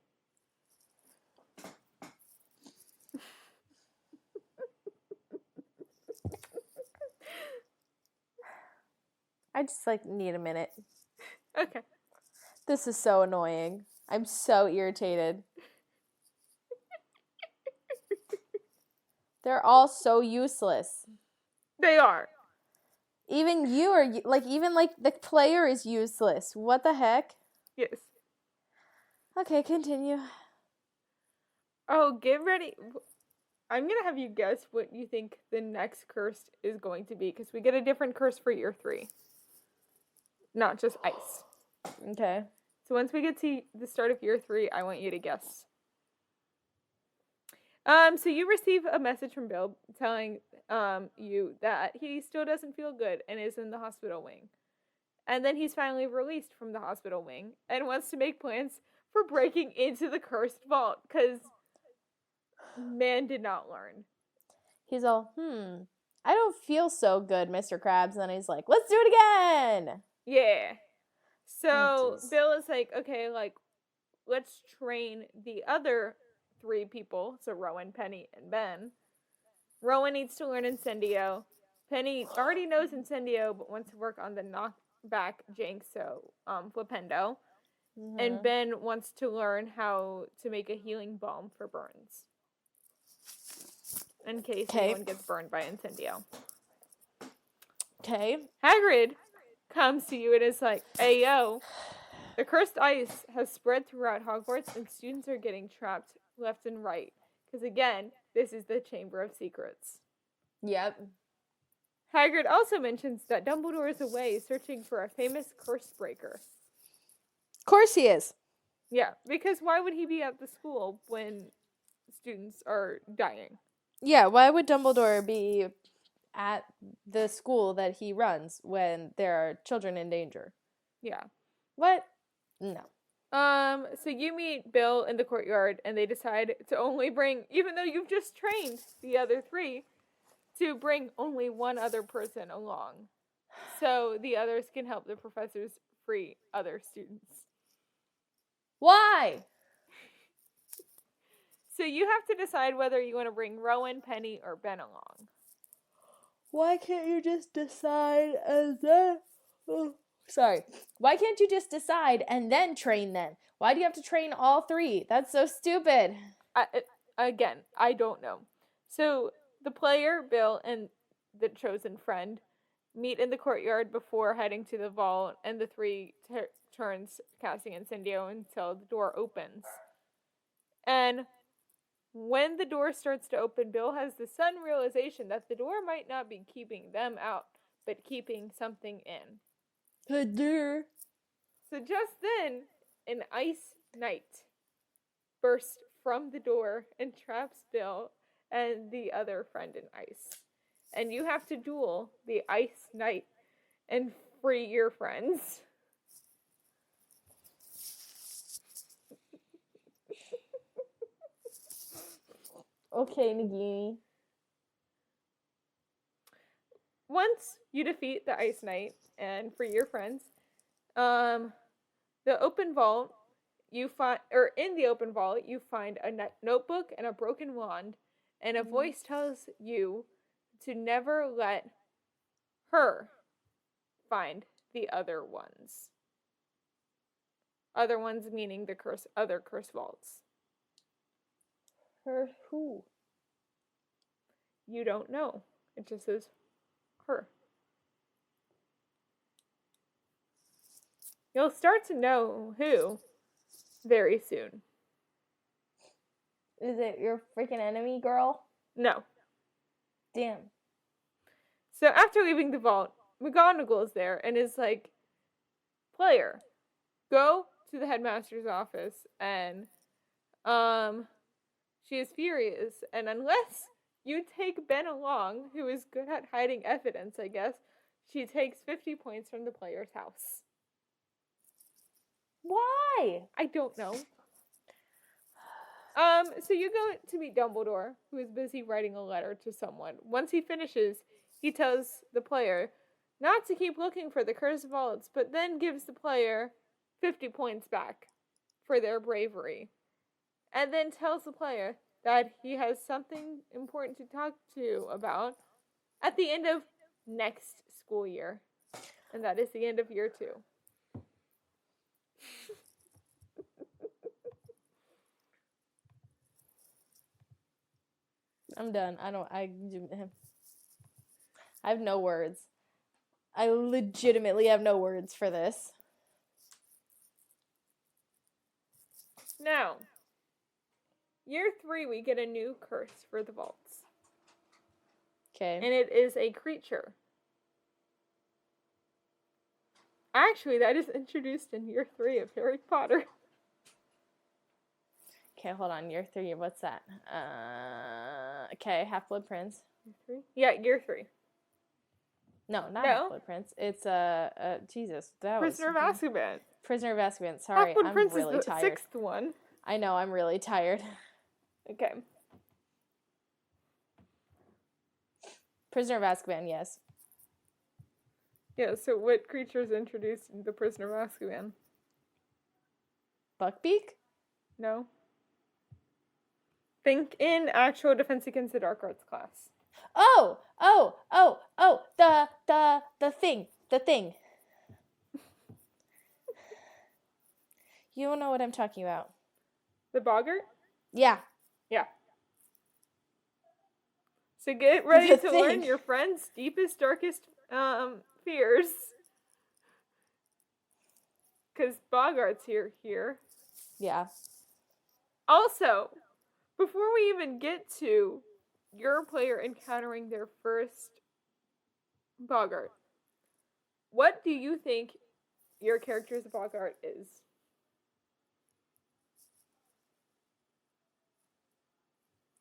I just need a minute. Okay. This is so annoying. I'm so irritated. They're all so useless. They are. Even you are the player is useless. What the heck? Yes. Okay, continue. Oh, get ready. I'm going to have you guess what you think the next curse is going to be, because we get a different curse for year 3. Not just ice. Okay. So once we get to the start of year 3, I want you to guess. So you receive a message from Bill telling you that he still doesn't feel good and is in the hospital wing. And then he's finally released from the hospital wing and wants to make plans for breaking into the cursed vault, because man did not learn. He's all, I don't feel so good, Mr. Krabs. And then he's like, let's do it again. Yeah. So jeez. Bill is like, okay, let's train the other 3 people. So Rowan, Penny, and Ben. Rowan needs to learn Incendio. Penny already knows Incendio, but wants to work on the knockback Jinx, so Flipendo. Mm-hmm. And Ben wants to learn how to make a healing balm for burns. In case anyone gets burned by Incendio. Okay. Hagrid comes to you and is like, hey, yo, the cursed ice has spread throughout Hogwarts and students are getting trapped left and right. Because again, this is the Chamber of Secrets. Yep. Hagrid also mentions that Dumbledore is away searching for a famous curse breaker. Of course he is. Yeah, because why would he be at the school when students are dying? Yeah, why would Dumbledore be at the school that he runs when there are children in danger? Yeah. What? No. So you meet Bill in the courtyard, and they decide to only bring, even though you've just trained the other 3, to bring only one other person along. So the others can help the professors free other students. Why? So you have to decide whether you want to bring Rowan, Penny, or Ben along. Why can't you just decide and then... Oh, sorry. Why can't you just decide and then train them? Why do you have to train all 3? That's so stupid. Again, I don't know. So the player, Bill, and the chosen friend meet in the courtyard before heading to the vault, and the 3 turns casting Incendio until the door opens. And when the door starts to open, Bill has the sudden realization that the door might not be keeping them out, but keeping something in. The door. So just then, an ice knight bursts from the door and traps Bill and the other friend in ice. And you have to duel the ice knight and free your friends. Okay, Nagini. Once you defeat the Ice Knight and free your friends, the open vault you find, or in the open vault you find a notebook and a broken wand, and a voice tells you to never let her find the other ones. Other ones meaning the other curse vaults. Her who? You don't know. It just says her. You'll start to know who very soon. Is it your freaking enemy, girl? No. Damn. So after leaving the vault, McGonagall is there and is like, player, go to the headmaster's office, and she is furious, and unless you take Ben along, who is good at hiding evidence, I guess, she takes 50 points from the player's house. Why? I don't know. So you go to meet Dumbledore, who is busy writing a letter to someone. Once he finishes, he tells the player not to keep looking for the cursed vaults, but then gives the player 50 points back for their bravery. And then tells the player that he has something important to talk to about at the end of next school year. And that is the end of year 2. I'm done. I have no words. I legitimately have no words for this. Now, year 3, we get a new curse for the vaults. Okay. And it is a creature. Actually, that is introduced in year 3 of Harry Potter. Okay, hold on. Year 3. What's that? Okay, Half-Blood Prince. Year 3? Yeah, year 3. No, not No. Half-Blood Prince. It's Jesus. That Prisoner of was Azkaban. Prisoner of Azkaban. Sorry, Half-Blood I'm Prince really is the tired. 6th one. I know, I'm really tired. Okay. Prisoner of Azkaban, yes. Yeah, so what creature is introduced in the Prisoner of Azkaban? Buckbeak? No. Think in actual Defense Against the Dark Arts class. The thing. You don't know what I'm talking about. The Boggart? Yeah. Yeah. So get ready The to learn thing. your friend's deepest, darkest fears. Because Boggart's here. Yeah. Also, before we even get to your player encountering their first Boggart, what do you think your character's Boggart is?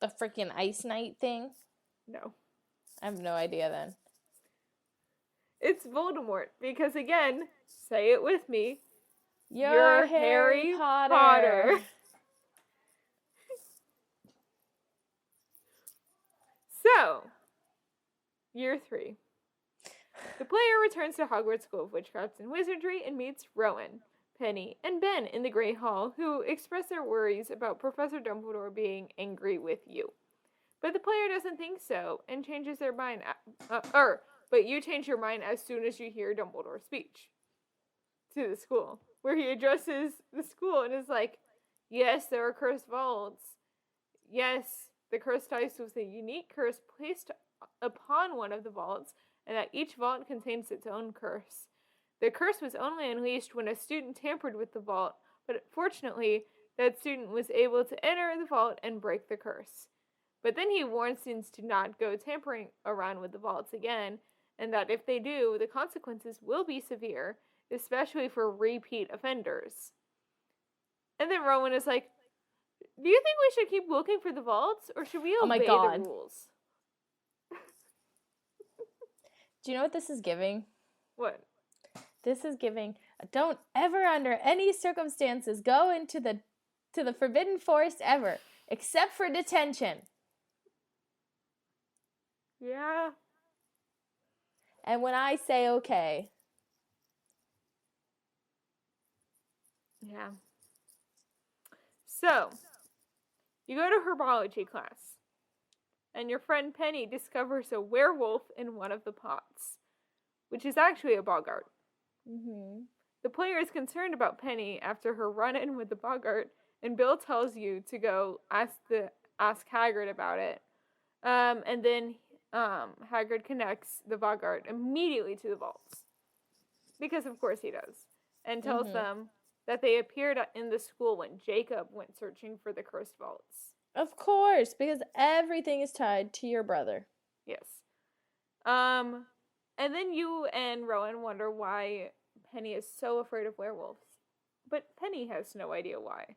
The freaking Ice Knight thing? No. I have no idea then. It's Voldemort, because again, say it with me. You're Harry Harry Potter. Potter. So, year 3. The player returns to Hogwarts School of Witchcraft and Wizardry and meets Rowan, Penny, and Ben in the Great Hall, who express their worries about Professor Dumbledore being angry with you. But the player doesn't think so and changes their mind. But you change your mind as soon as you hear Dumbledore's speech to the school, where he addresses the school and is like, yes, there are cursed vaults. Yes, the cursed dice was a unique curse placed upon one of the vaults, and that each vault contains its own curse. The curse was only unleashed when a student tampered with the vault, but fortunately, that student was able to enter the vault and break the curse. But then he warns students to not go tampering around with the vaults again, and that if they do, the consequences will be severe, especially for repeat offenders. And then Rowan is like, do you think we should keep looking for the vaults, or should we obey the rules? Do you know what this is giving? What? This is giving, don't ever under any circumstances go into the Forbidden Forest ever, except for detention. Yeah. And when I say okay. Yeah. So, you go to herbology class, and your friend Penny discovers a werewolf in one of the pots. which is actually a boggart. Mm-hmm. The player is concerned about Penny after her run-in with the boggart, and Bill tells you to go ask Hagrid about it. And then Hagrid connects the boggart immediately to the vaults, because of course he does, and tells them that they appeared in the school when Jacob went searching for the cursed vaults. Of course, because everything is tied to your brother. Yes. And then you and Rowan wonder why Penny is so afraid of werewolves. But Penny has no idea why.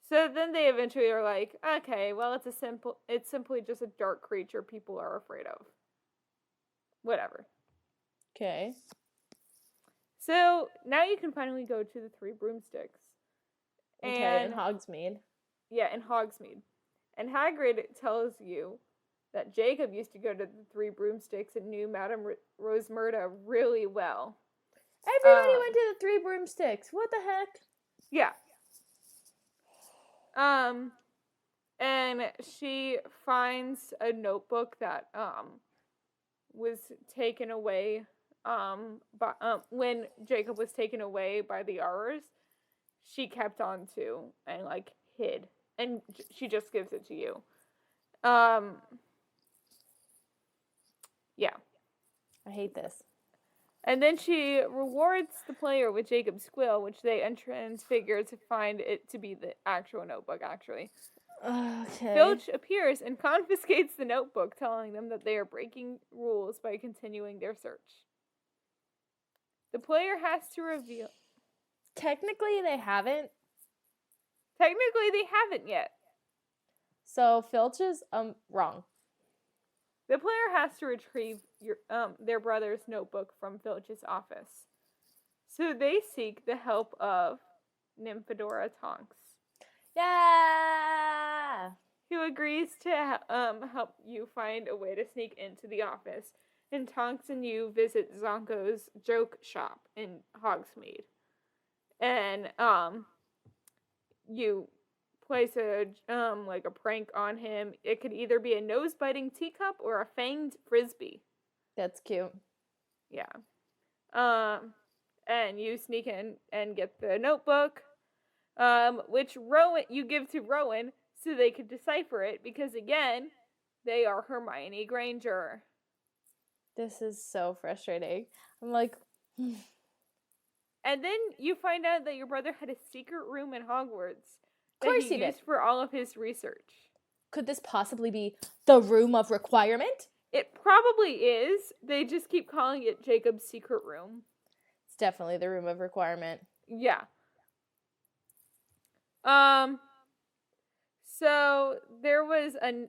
So then they eventually are like, okay, well it's simply just a dark creature people are afraid of. Whatever. Okay. So now you can finally go to the Three Broomsticks. Okay, in Hogsmeade. Yeah, in Hogsmeade. And Hagrid tells you that Jacob used to go to the Three Broomsticks and knew Madame Rosmerta really well. Everybody went to the Three Broomsticks. What the heck? Yeah. And she finds a notebook that was taken away when Jacob was taken away by the Aurors. She kept on to and like hid, and she just gives it to you. Yeah. I hate this. And then she rewards the player with Jacob's quill, which they transfigure to find it to be the actual notebook, actually. Okay. Filch appears and confiscates the notebook, telling them that they are breaking rules by continuing their search. The player has to reveal... Technically, they haven't. Technically, they haven't yet. So, Filch is wrong. The player has to retrieve their brother's notebook from Filch's office. So they seek the help of Nymphadora Tonks, Yeah! who agrees to help you find a way to sneak into the office. And Tonks and you visit Zonko's joke shop in Hogsmeade. And you place a prank on him. It could either be a nose-biting teacup or a fanged frisbee. That's cute. Yeah. And you sneak in and get the notebook, which you give to Rowan so they could decipher it, because again, they are Hermione Granger. This is so frustrating. I'm like... And then you find out that your brother had a secret room in Hogwarts Of course that he he did. used for all of his research. Could this possibly be the room of requirement? It probably is. They just keep calling it Jacob's secret room. It's definitely the room of requirement. Yeah. So there was a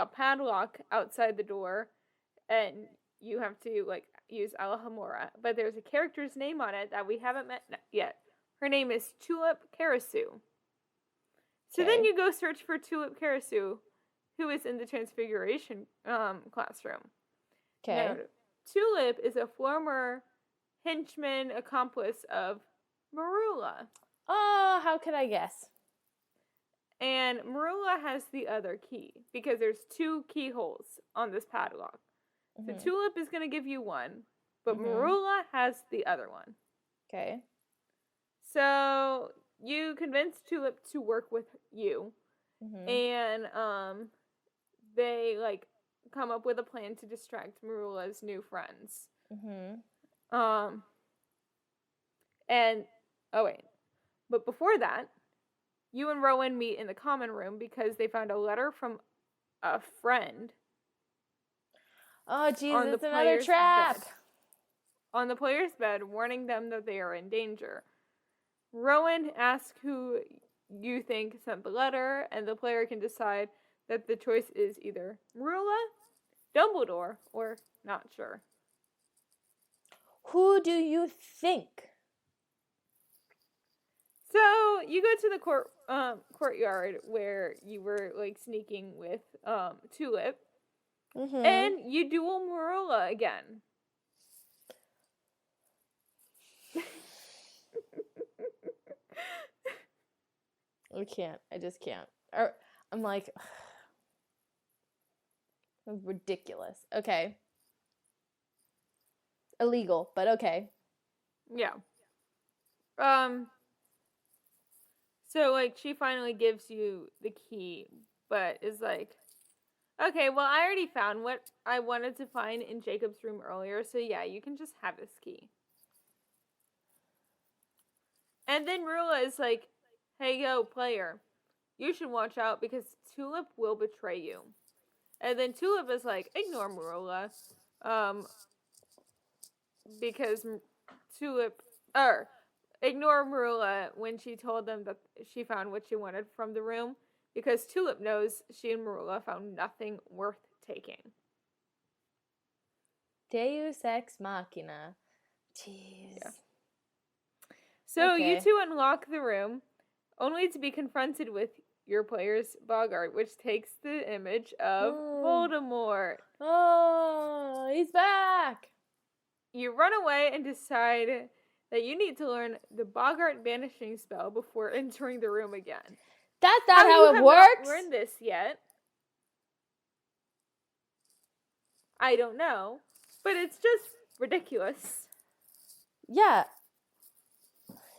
padlock outside the door, and you have to use Alhamora, but there's a character's name on it that we haven't met yet. Her name is Tulip Karasu. So then you go search for Tulip Karasu, who is in the Transfiguration classroom. Okay. Now, Tulip is a former henchman accomplice of Marula. Oh, how could I guess? And Marula has the other key, because there's 2 keyholes on this padlock. So Tulip is going to give you one, but Marula has the other one. Okay. So you convince Tulip to work with you, and they come up with a plan to distract Marula's new friends. But before that, you and Rowan meet in the common room because they found a letter from a friend. Oh, Jesus, it's another trap. On the player's bed, warning them that they are in danger. Rowan asks who you think sent the letter, and the player can decide that the choice is either Marula, Dumbledore, or not sure. Who do you think? So you go to the courtyard where you were sneaking with Tulip, and you duel Marula again. I can't. I just can't. Or I'm like, ridiculous. Okay. illegal, but okay. Yeah. So, like, she finally gives you the key, but is like, okay, well, I already found what I wanted to find in Jacob's room earlier, so yeah, you can just have this key. And then Marilla is like, hey, yo, player, you should watch out because Tulip will betray you. And then Tulip is like, ignore Marilla, because Tulip, ignore Marilla when she told them that she found what she wanted from the room, because Tulip knows she and Marilla found nothing worth taking. Deus ex machina. Jeez. Yeah. So Okay. you two unlock the room, only to be confronted with your player's Bogart, which takes the image of Voldemort. Oh, he's back. You run away and decide that you need to learn the Bogart banishing spell before entering the room again. That's not how you it have works. Not learned this yet. I don't know, but it's just ridiculous. Yeah.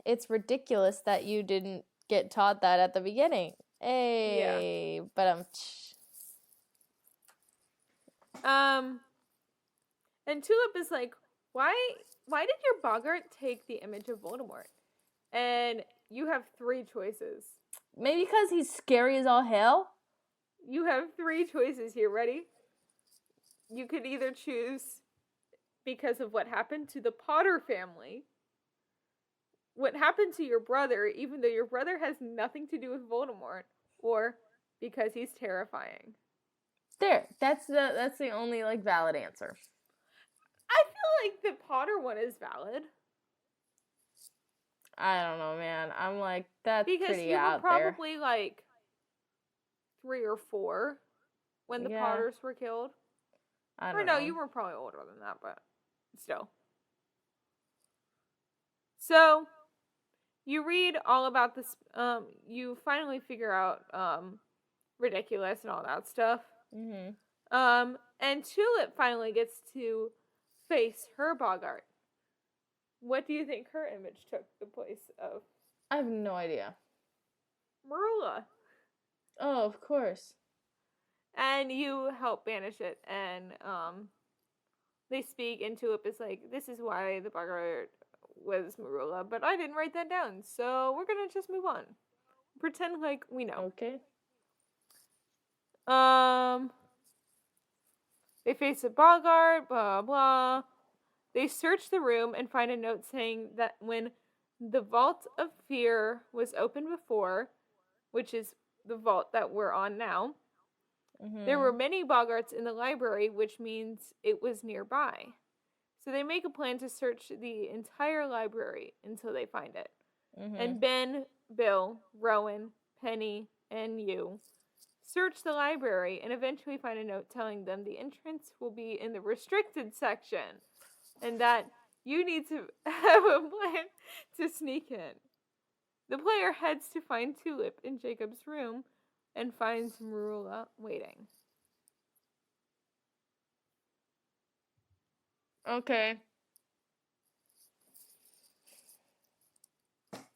It's ridiculous that you didn't get taught that at the beginning. Hey, yeah. But and Tulip is like, why did your Bogart take the image of Voldemort? And you have 3 choices. Maybe because he's scary as all hell? You have 3 choices here. Ready? You could either choose because of what happened to the Potter family, what happened to your brother, even though your brother has nothing to do with Voldemort, or because he's terrifying. There. That's the only, like, valid answer. I feel like the Potter one is valid. I don't know, man. I'm like, that's because pretty you out were there. probably like 3 or 4 when the Potters were killed. I don't know. You were probably older than that, but still. So, you read all about this, you finally figure out, ridiculous and all that stuff. Mm-hmm. And Tulip finally gets to face her Bogart. What do you think her image took the place of? I have no idea. Marilla. Oh, of course. And you help banish it, and they speak, and Tulip is like, this is why the Bogart was Marilla, but I didn't write that down, so we're gonna just move on. Pretend like we know. Okay. They face a Bogart, blah, blah. They search the room and find a note saying that when the Vault of Fear was opened before, which is the vault that we're on now, there were many Bogarts in the library, which means it was nearby. So they make a plan to search the entire library until they find it. And Ben, Bill, Rowan, Penny, and you search the library and eventually find a note telling them the entrance will be in the restricted section and that you need to have a plan to sneak in. The player heads to find Tulip in Jacob's room and finds Marilla waiting. Okay.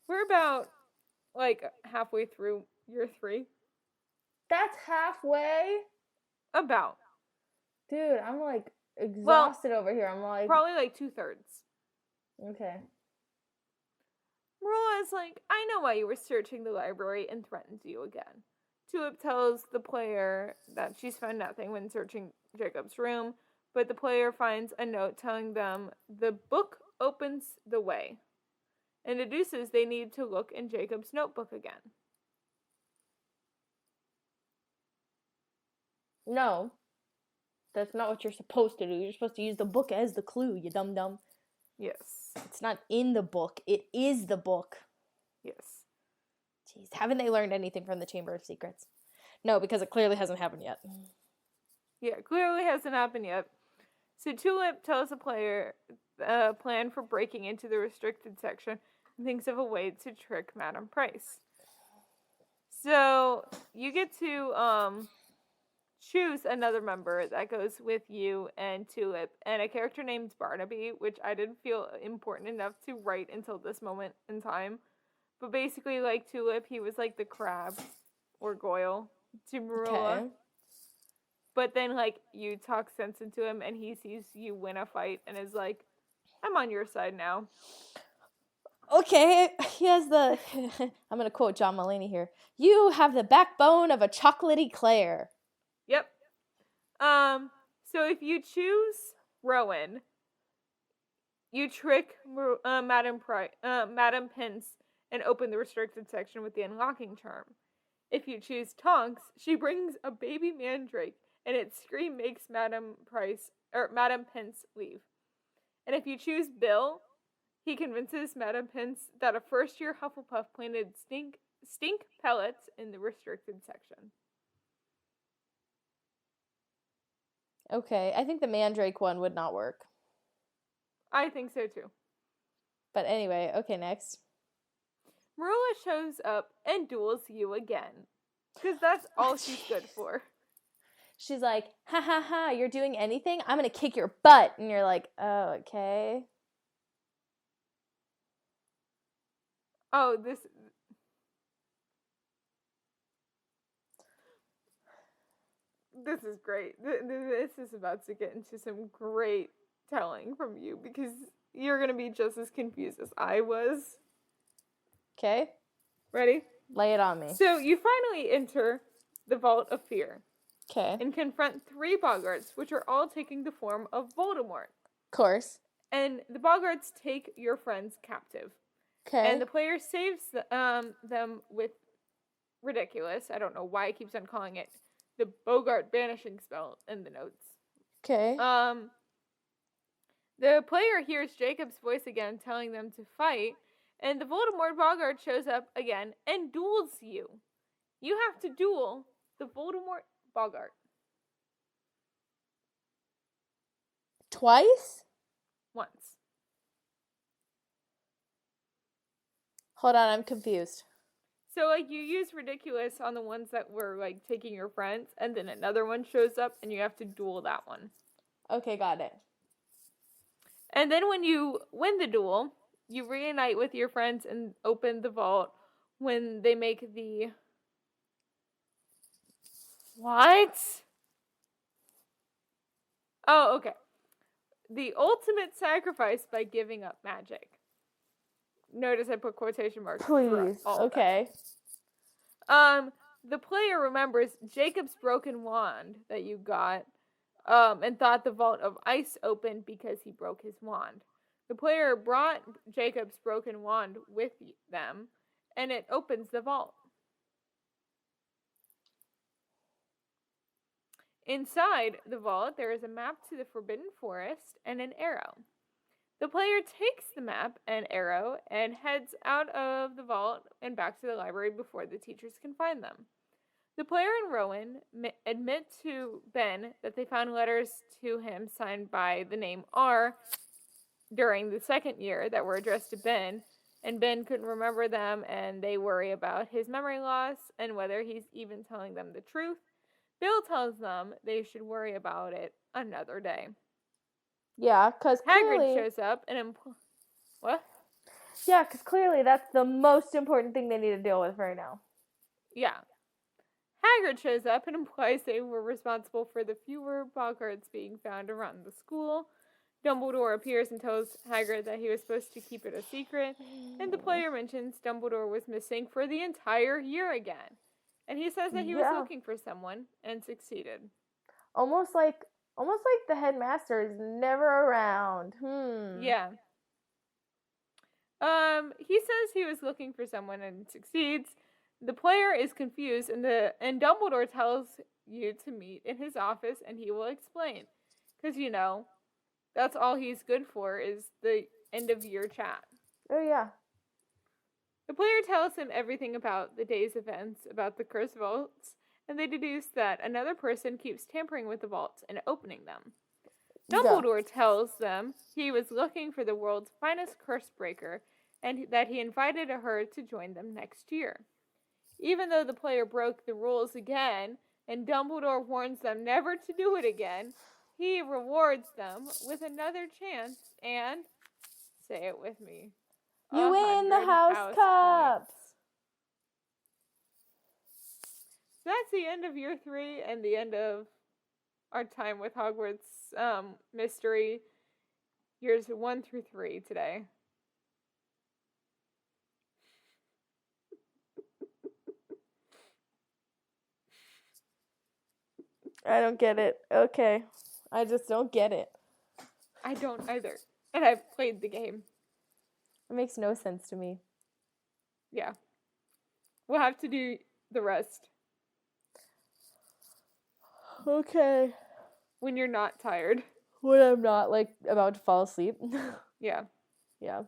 We're about, like, halfway through year 3. That's halfway? About. Dude, I'm, like, exhausted over here. I'm like... Probably, like, 2/3. Okay. Marilla is like, I know why you were searching the library and threatens you again. Tulip tells the player that she's found nothing when searching Jacob's room, but the player finds a note telling them the book opens the way, and deduces they need to look in Jacob's notebook again. No. That's not what you're supposed to do. You're supposed to use the book as the clue, you dum-dum. Yes. It's not in the book. It is the book. Yes. Jeez, haven't they learned anything from the Chamber of Secrets? No, because it clearly hasn't happened yet. Yeah, clearly hasn't happened yet. So Tulip tells the player a plan for breaking into the restricted section and thinks of a way to trick Madame Price. So you get to choose another member that goes with you and Tulip, and a character named Barnaby, which I didn't feel important enough to write until this moment in time. But basically, like Tulip, he was like the crab or Goyle to Marilla. Okay. But then, like, you talk sense into him, and he sees you win a fight and is like, I'm on your side now. Okay, he has the. I'm gonna quote John Mulaney here. You have the backbone of a chocolatey Claire. Yep. So if you choose Rowan, you trick Madam Pince and open the restricted section with the unlocking charm. If you choose Tonks, she brings a baby mandrake, and its scream makes Madam Pince leave. And if you choose Bill, he convinces Madam Pince that a first-year Hufflepuff planted stink pellets in the restricted section. Okay, I think the Mandrake one would not work. I think so too. But anyway, okay, next. Marilla shows up and duels you again. Because that's all she's good for. She's like, ha ha ha, you're doing anything? I'm gonna kick your butt. And you're like, oh, okay. Oh, this is great. This is about to get into some great telling from you because you're going to be just as confused as I was. Okay, Ready? lay it on me. So you finally enter the Vault of Fear Okay, and confront 3 Boggarts, which are all taking the form of Voldemort. of course. And the Boggarts take your friends captive. Okay. And the player saves them with ridiculous. I don't know why it keeps on calling it the Bogart banishing spell in the notes. Okay. The player hears Jacob's voice again telling them to fight, and the Voldemort Boggart shows up again and duels you. You have to duel the Voldemort Boggart. Twice? Once. Hold on, I'm confused. So, like, you use ridiculous on the ones that were, like, taking your friends, and then another one shows up, and you have to duel that one. Okay, got it. And then when you win the duel, you reunite with your friends and open the vault when they make the... What? Oh, okay. The ultimate sacrifice by giving up magic. Notice I put quotation marks. Please. Okay. The player remembers Jacob's broken wand that you got, and thought the Vault of Ice opened because he broke his wand. The player brought Jacob's broken wand with them, and it opens the vault. Inside the vault, there is a map to the Forbidden Forest and an arrow. The player takes the map and arrow and heads out of the vault and back to the library before the teachers can find them. The player and Rowan admit to Ben that they found letters to him signed by the name R during the second year that were addressed to Ben, and Ben couldn't remember them, and they worry about his memory loss and whether he's even telling them the truth. Bill tells them they should worry about it another day. Yeah, because Hagrid clearly... shows up and what? Yeah, because clearly that's the most important thing they need to deal with right now. Yeah. Hagrid shows up and implies they were responsible for the fewer Boggarts being found around the school. Dumbledore appears and tells Hagrid that he was supposed to keep it a secret, and the player mentions Dumbledore was missing for the entire year again. And he says that he was looking for someone and succeeded. Almost like the headmaster is never around. Yeah. He says he was looking for someone and succeeds. The player is confused, and Dumbledore tells you to meet in his office, and he will explain. Because, you know, that's all he's good for is the end of year chat. Oh, yeah. The player tells him everything about the day's events, about the cursed vaults, and they deduce that another person keeps tampering with the vaults and opening them. Dumbledore tells them he was looking for the world's finest curse breaker, and that he invited her to join them next year. Even though the player broke the rules again, and Dumbledore warns them never to do it again, he rewards them with another chance and, say it with me, You win the 100 house cup. points. So that's the end of year 3 and the end of our time with Hogwarts Mystery, years 1 through 3 today. I don't get it. Okay. I just don't get it. I don't either. And I've played the game. It makes no sense to me. Yeah. We'll have to do the rest Okay. when you're not tired. When I'm not, like, about to fall asleep. Yeah. Yeah.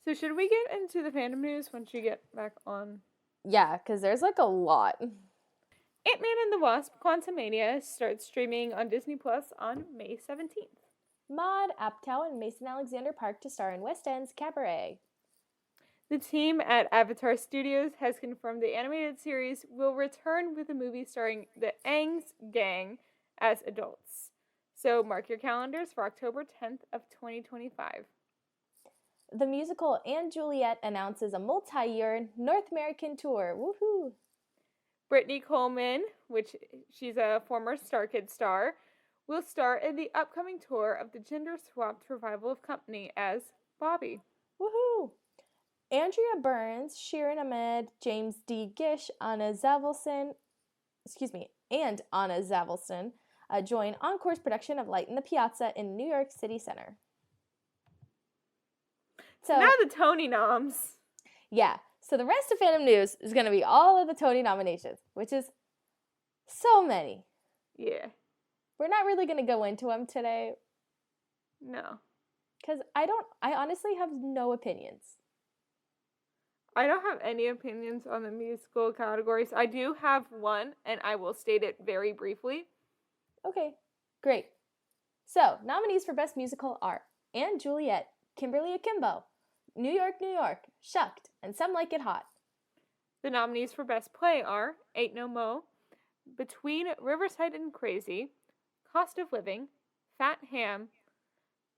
So should we get into the fandom news once you get back on? Yeah, because there's, like, a lot. Ant-Man and the Wasp: Quantumania starts streaming on Disney Plus on May 17th. Maude Apatow and Mason Alexander Park to star in West End's Cabaret. The team at Avatar Studios has confirmed the animated series will return with a movie starring the Aang's gang as adults. So mark your calendars for October 10th of 2025. The musical And Juliet announces a multi-year North American tour. Woohoo! Brittany Coleman, which she's a former Star Kid star, will star in the upcoming tour of the gender-swapped revival of Company as Bobby. Woohoo! Andrea Burns, Shirin Ahmed, James D. Gish, and Anna Zavelson join Encore's production of Light in the Piazza in New York City Center. So Now the Tony noms. yeah, so the rest of fandom news is going to be all of the Tony nominations, which is so many. Yeah. We're not really going to go into them today No. because I honestly have no opinions. I don't have any opinions on the musical categories. I do have one, and I will state it very briefly. Okay, great. So, nominees for Best Musical are And Juliet, Kimberly Akimbo, New York, New York, Shucked, and Some Like It Hot. The nominees for Best Play are Ain't No Mo, Between Riverside and Crazy, Cost of Living, Fat Ham,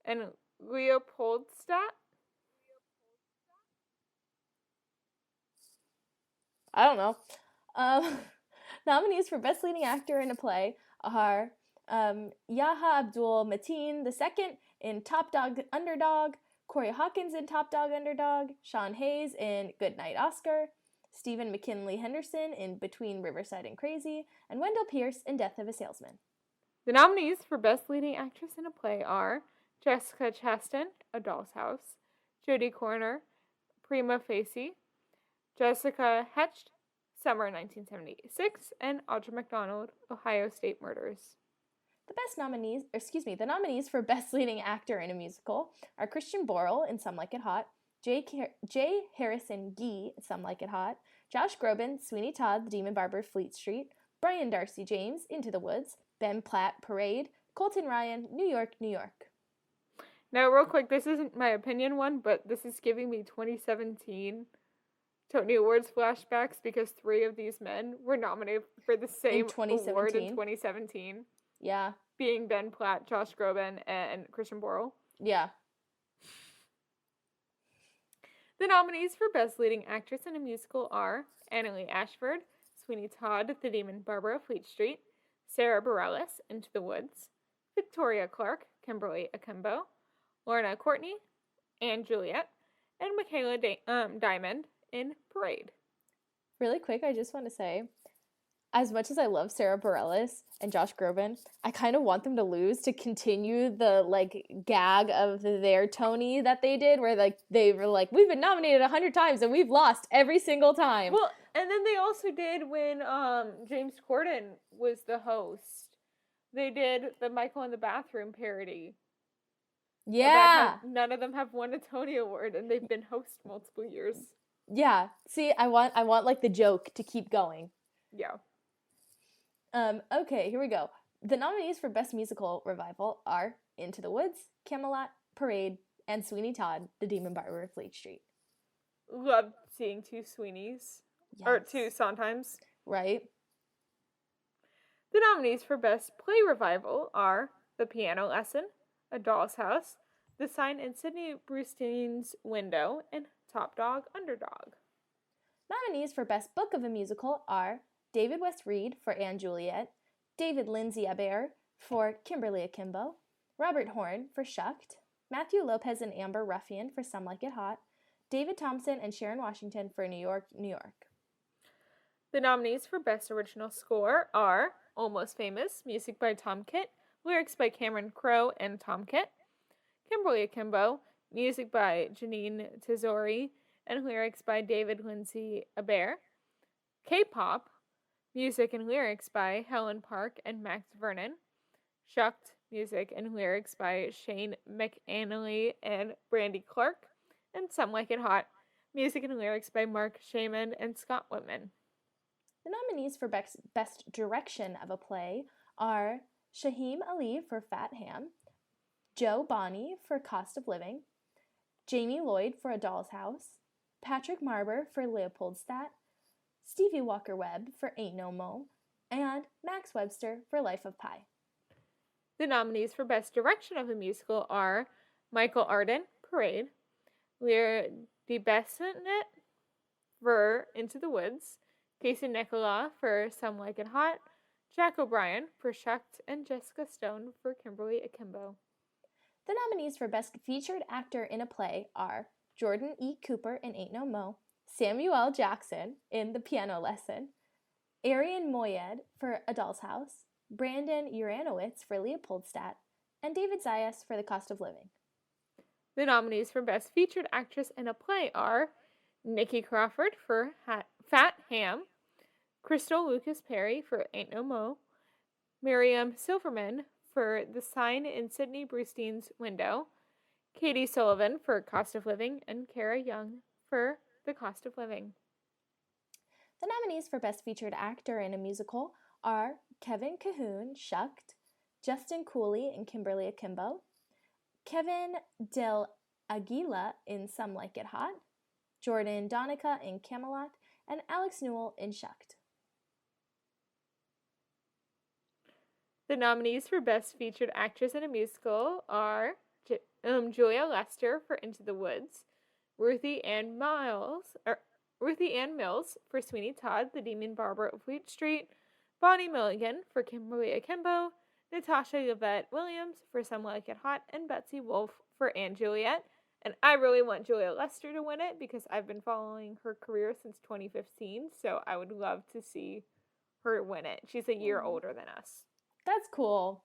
and Leopoldstadt. I don't know. Nominees for Best Leading Actor in a Play are Yaha Abdul Mateen II in Top Dog Underdog, Corey Hawkins in Top Dog Underdog, Sean Hayes in Goodnight Oscar, Stephen McKinley Henderson in Between Riverside and Crazy, and Wendell Pierce in Death of a Salesman. The nominees for Best Leading Actress in a Play are Jessica Chastain, A Doll's House, Jodie Corner, Prima Facie, Jessica Hetched, Summer 1976, and Audra McDonald, Ohio State Murders. The nominees for Best Leading Actor in a Musical are Christian Borle in Some Like It Hot, J. Harrison Gee, Some Like It Hot, Josh Groban, Sweeney Todd, The Demon Barber, Fleet Street, Brian Darcy James, Into the Woods, Ben Platt, Parade, Colton Ryan, New York, New York. Now, real quick, this isn't my opinion one, but this is giving me 2017 Tony Awards flashbacks because 3 of these men were nominated for the same award in 2017. Yeah. Being Ben Platt, Josh Groban, and Christian Borle. Yeah. The nominees for Best Leading Actress in a Musical are Annalee Ashford, Sweeney Todd, The Demon Barber, Fleet Street, Sarah Bareilles, Into the Woods, Victoria Clark, Kimberly Akimbo, Lorna Courtney, and Juliet, and Michaela Diamond in Parade. Really quick, I just want to say, as much as I love Sarah Bareilles and Josh Groban, I kind of want them to lose to continue the, gag of their Tony that they did, where, they were like, we've been nominated 100 times and we've lost every single time. Well, and then they also did when James Corden was the host. They did the Michael in the Bathroom parody. Yeah. None of them have won a Tony Award, and they've been hosts multiple years. Yeah. See, I want the joke to keep going. Yeah. Okay, here we go. The nominees for Best Musical Revival are Into the Woods, Camelot, Parade, and Sweeney Todd, The Demon Barber of Fleet Street. Loved seeing 2 Sweeneys. Yes. Or 2 Sondheims. Right? The nominees for Best Play Revival are The Piano Lesson, A Doll's House, The Sign in Sidney Brustein's Window, and Top Dog Underdog. Nominees for Best Book of a Musical are David West Reed for *Anne Juliet*, David Lindsay Abaire for *Kimberly Akimbo*, Robert Horn for *Shucked*, Matthew Lopez and Amber Ruffian for *Some Like It Hot*, David Thompson and Sharon Washington for *New York, New York*. The nominees for Best Original Score are Almost Famous, music by Tom Kitt, lyrics by Cameron Crowe and Tom Kitt, Kimberly Akimbo, music by Janine Tesori, and lyrics by David Lindsay Abaire, K-pop, music and lyrics by Helen Park and Max Vernon, Shucked, music and lyrics by Shane McAnally and Brandy Clark, and Some Like It Hot, music and lyrics by Mark Shaman and Scott Whitman. The nominees for Best Direction of a Play are Shaheem Ali for *Fat Ham*, Joe Bonney for *Cost of Living*, Jamie Lloyd for *A Doll's House*, Patrick Marber for *Leopoldstadt*, Stevie Walker-Webb for *Ain't No Mo', and Max Webster for *Life of Pi*. The nominees for Best Direction of a Musical are Michael Arden, *Parade*, Lear DeBessonnet for *Into the Woods*, Casey Nicola for *Some Like It Hot*, Jack O'Brien for *Shucked*, and Jessica Stone for *Kimberly Akimbo*. The nominees for Best Featured Actor in a Play are Jordan E. Cooper in *Ain't No Mo', Samuel L. Jackson in *The Piano Lesson*, Arian Moayed for *A Doll's House*, Brandon Uranowitz for *Leopoldstadt*, and David Zayas for *The Cost of Living*. The nominees for Best Featured Actress in a Play are Nikki Crawford for *Fat Ham*, Crystal Lucas Perry for *Ain't No Mo', Miriam Silverman for *The Sign in Sidney Brustein's Window*, Katie Sullivan for *Cost of Living*, and Kara Young for *The Cost of Living*. The nominees for Best Featured Actor in a Musical are Kevin Cahoon, *Shucked*, Justin Cooley in *Kimberly Akimbo*, Kevin Del Aguila in *Some Like It Hot*, Jordan Donica in *Camelot*, and Alex Newell in *Shucked*. The nominees for Best Featured Actress in a Musical are Julia Lester for *Into the Woods*, Ruthie Ann Mills for *Sweeney Todd, the Demon Barber of Fleet Street*, Bonnie Milligan for *Kimberly Akimbo*, Natasha Yvette Williams for *Some Like It Hot*, and Betsy Wolfe for *Anne Juliet*. And I really want Julia Lester to win it because I've been following her career since 2015, so I would love to see her win it. She's a year older than us. That's cool.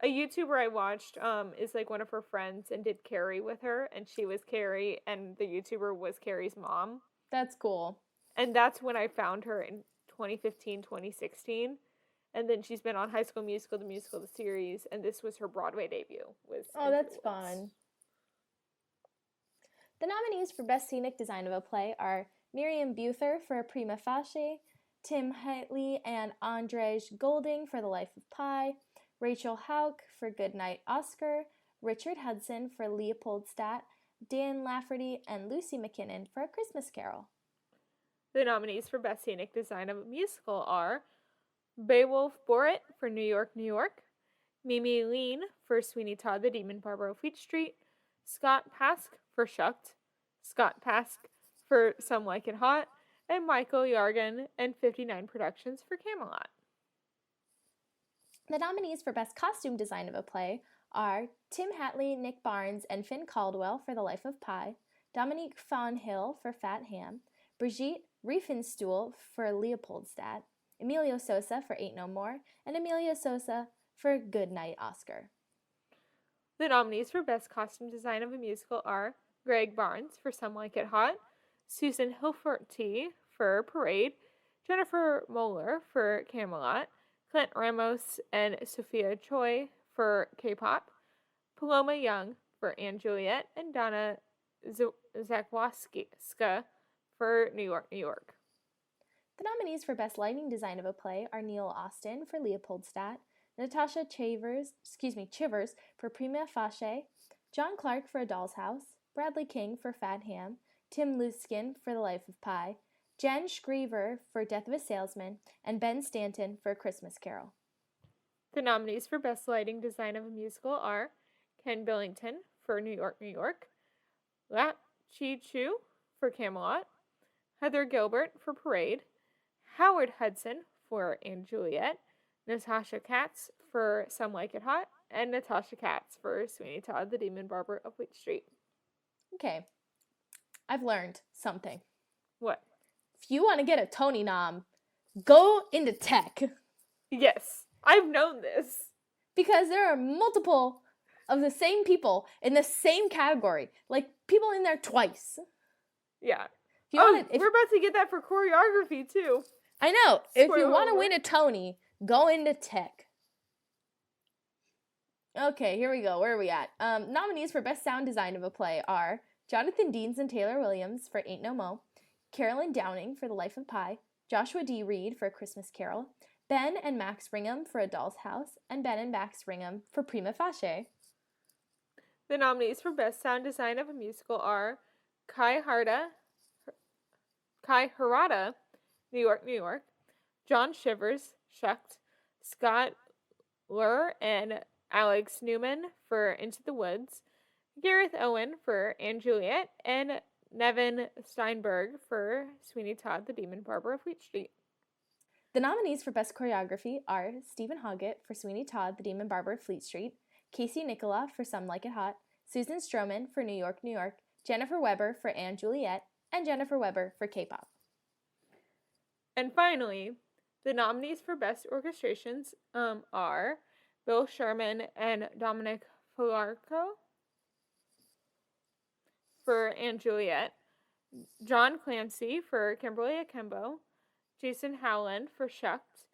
A YouTuber I watched is like one of her friends and did Carrie with her, and she was Carrie, and the YouTuber was Carrie's mom. That's cool. And that's when I found her in 2015, 2016. And then she's been on High School Musical, the musical, the series, and this was her Broadway debut. Oh, that's fun. The nominees for Best Scenic Design of a Play are Miriam Buther for *Prima Facie*, Tim Hitley and Andrzej Golding for *The Life of Pi*, Rachel Hauk for *Good Night, Oscar*, Richard Hudson for *Leopoldstadt*, Dan Lafferty and Lucy McKinnon for *A Christmas Carol*. The nominees for Best Scenic Design of a Musical are Beowulf Borat for *New York, New York*, Mimi Lean for *Sweeney Todd, the Demon Barber of Fleet Street*, Scott Pask for *Shucked*, Scott Pask for *Some Like It Hot*, and Michael Yargan and 59 Productions for *Camelot*. The nominees for Best Costume Design of a Play are Tim Hatley, Nick Barnes, and Finn Caldwell for *The Life of Pi*, Dominique Fawnhill for *Fat Ham*, Brigitte Riefenstuhl for *Leopoldstadt*, Emilio Sosa for *Ain't No More*, and Emilio Sosa for *Good Night, Oscar*. The nominees for Best Costume Design of a Musical are Greg Barnes for *Some Like It Hot*, Susan Hilferty for *Parade*, Jennifer Moeller for *Camelot*, Clint Ramos and Sophia Choi for K-pop, Paloma Young for *Anne Juliet*, and Donna Zakwaska for *New York, New York*. The nominees for Best Lighting Design of a Play are Neil Austin for *Leopoldstadt*, Natasha Chivers for *Prima Facie*, John Clark for *A Doll's House*, Bradley King for *Fat Ham*, Tim Luskin for *The Life of Pi*, Jen Screever for Death of a Salesman, and Ben Stanton for A Christmas Carol. The nominees for Best Lighting Design of a Musical are Ken Billington for New York, New York, La Chi Chu for Camelot, Heather Gilbert for Parade, Howard Hudson for & Juliet, Natasha Katz for Some Like It Hot, and Natasha Katz for Sweeney Todd, the Demon Barber of Fleet Street. Okay, I've learned something. What? If you want to get a Tony nom, go into tech. Yes, I've known this. Because there are multiple of the same people in the same category. Like, people in there twice. Yeah. If you we're about to get that for choreography, too. I know. If you Spoiler want to alert. win a Tony, go into tech. Okay, here we go. Where are we at? Nominees for Best Sound Design of a Play are Jonathan Deans and Taylor Williams for Ain't No Mo, Carolyn Downing for The Life of Pi, Joshua D. Reed for A Christmas Carol, Ben and Max Ringham for A Doll's House, and Ben and Max Ringham for Prima Facie. The nominees for Best Sound Design of a Musical are Kai Harada, New York, New York, John Shivers, Shucked, Scott Lur and Alex Newman for Into the Woods, Gareth Owen for & Juliet, and Nevin Steinberg for Sweeney Todd, the Demon Barber of Fleet Street. The nominees for Best Choreography are Stephen Hoggett for Sweeney Todd, the Demon Barber of Fleet Street, Casey Nicola for Some Like It Hot, Susan Stroman for New York, New York, Jennifer Weber for & Juliet, and Jennifer Weber for K-pop. And finally, the nominees for Best Orchestrations are Bill Sherman and Dominic Falarco for & Juliet, John Clancy for Kimberly Akimbo, Jason Howland for Shucked,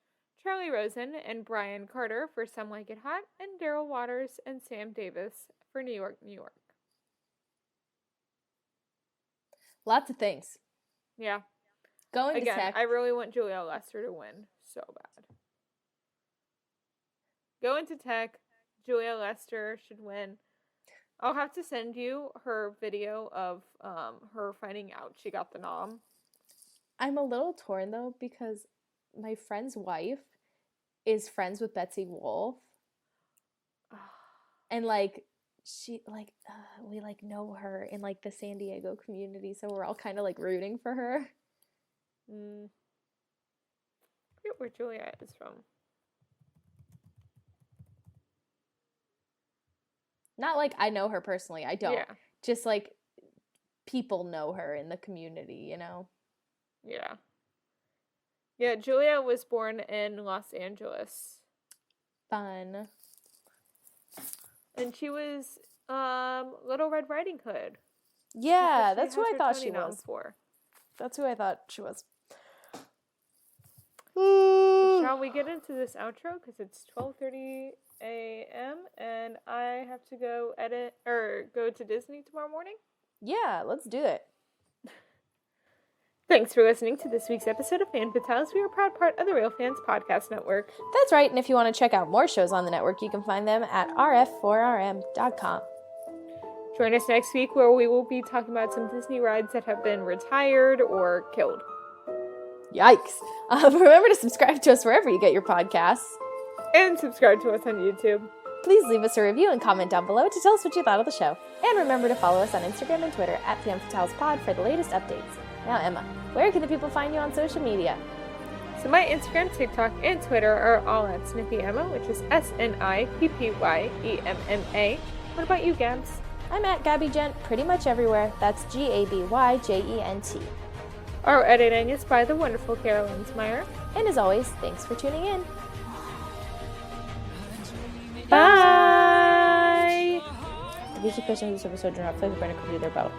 Charlie Rosen and Brian Carter for Some Like It Hot, and Daryl Waters and Sam Davis for New York, New York. Lots of things. Yeah. Going Again, to tech. I really want Julia Lester to win so bad. Go into tech. Julia Lester should win. I'll have to send you her video of her finding out she got the nom. I'm a little torn though because my friend's wife is friends with Betsy Wolf, and we know her in the San Diego community, so we're all kind of rooting for her. I forget where Julia is from. Not I know her personally. I don't. Yeah. Just people know her in the community, you know. Yeah. Yeah, Julia was born in Los Angeles. Fun. And she was Little Red Riding Hood. Yeah, She that's who has I her thought Tony she nom was. for. That's who I thought she was. Shall we get into this outro? Because it's 12:30 a.m. and I have to go to Disney tomorrow morning. Yeah, let's do it. Thanks for listening to this week's episode of Fan Fatales. We are a proud part of the Real Fans Podcast Network. That's right, and if you want to check out more shows on the network, you can find them at rf4rm.com. Join us next week where we will be talking about some Disney rides that have been retired or killed. Yikes. Remember to subscribe to us wherever you get your podcasts. And subscribe to us on YouTube. Please leave us a review and comment down below to tell us what you thought of the show. And remember to follow us on Instagram and Twitter at FanFatalesPod for the latest updates. Now, Emma, where can the people find you on social media? So my Instagram, TikTok, and Twitter are all at Snippy Emma, which is SNIPPYEMMA. What about you, Gabs? I'm at Gaby Gent pretty much everywhere. That's GABYJENT. Our editing is by the wonderful Carolyn Meyer. And as always, thanks for tuning in. Bye! The music person of this episode do not play the Brandon Computer Their Bow.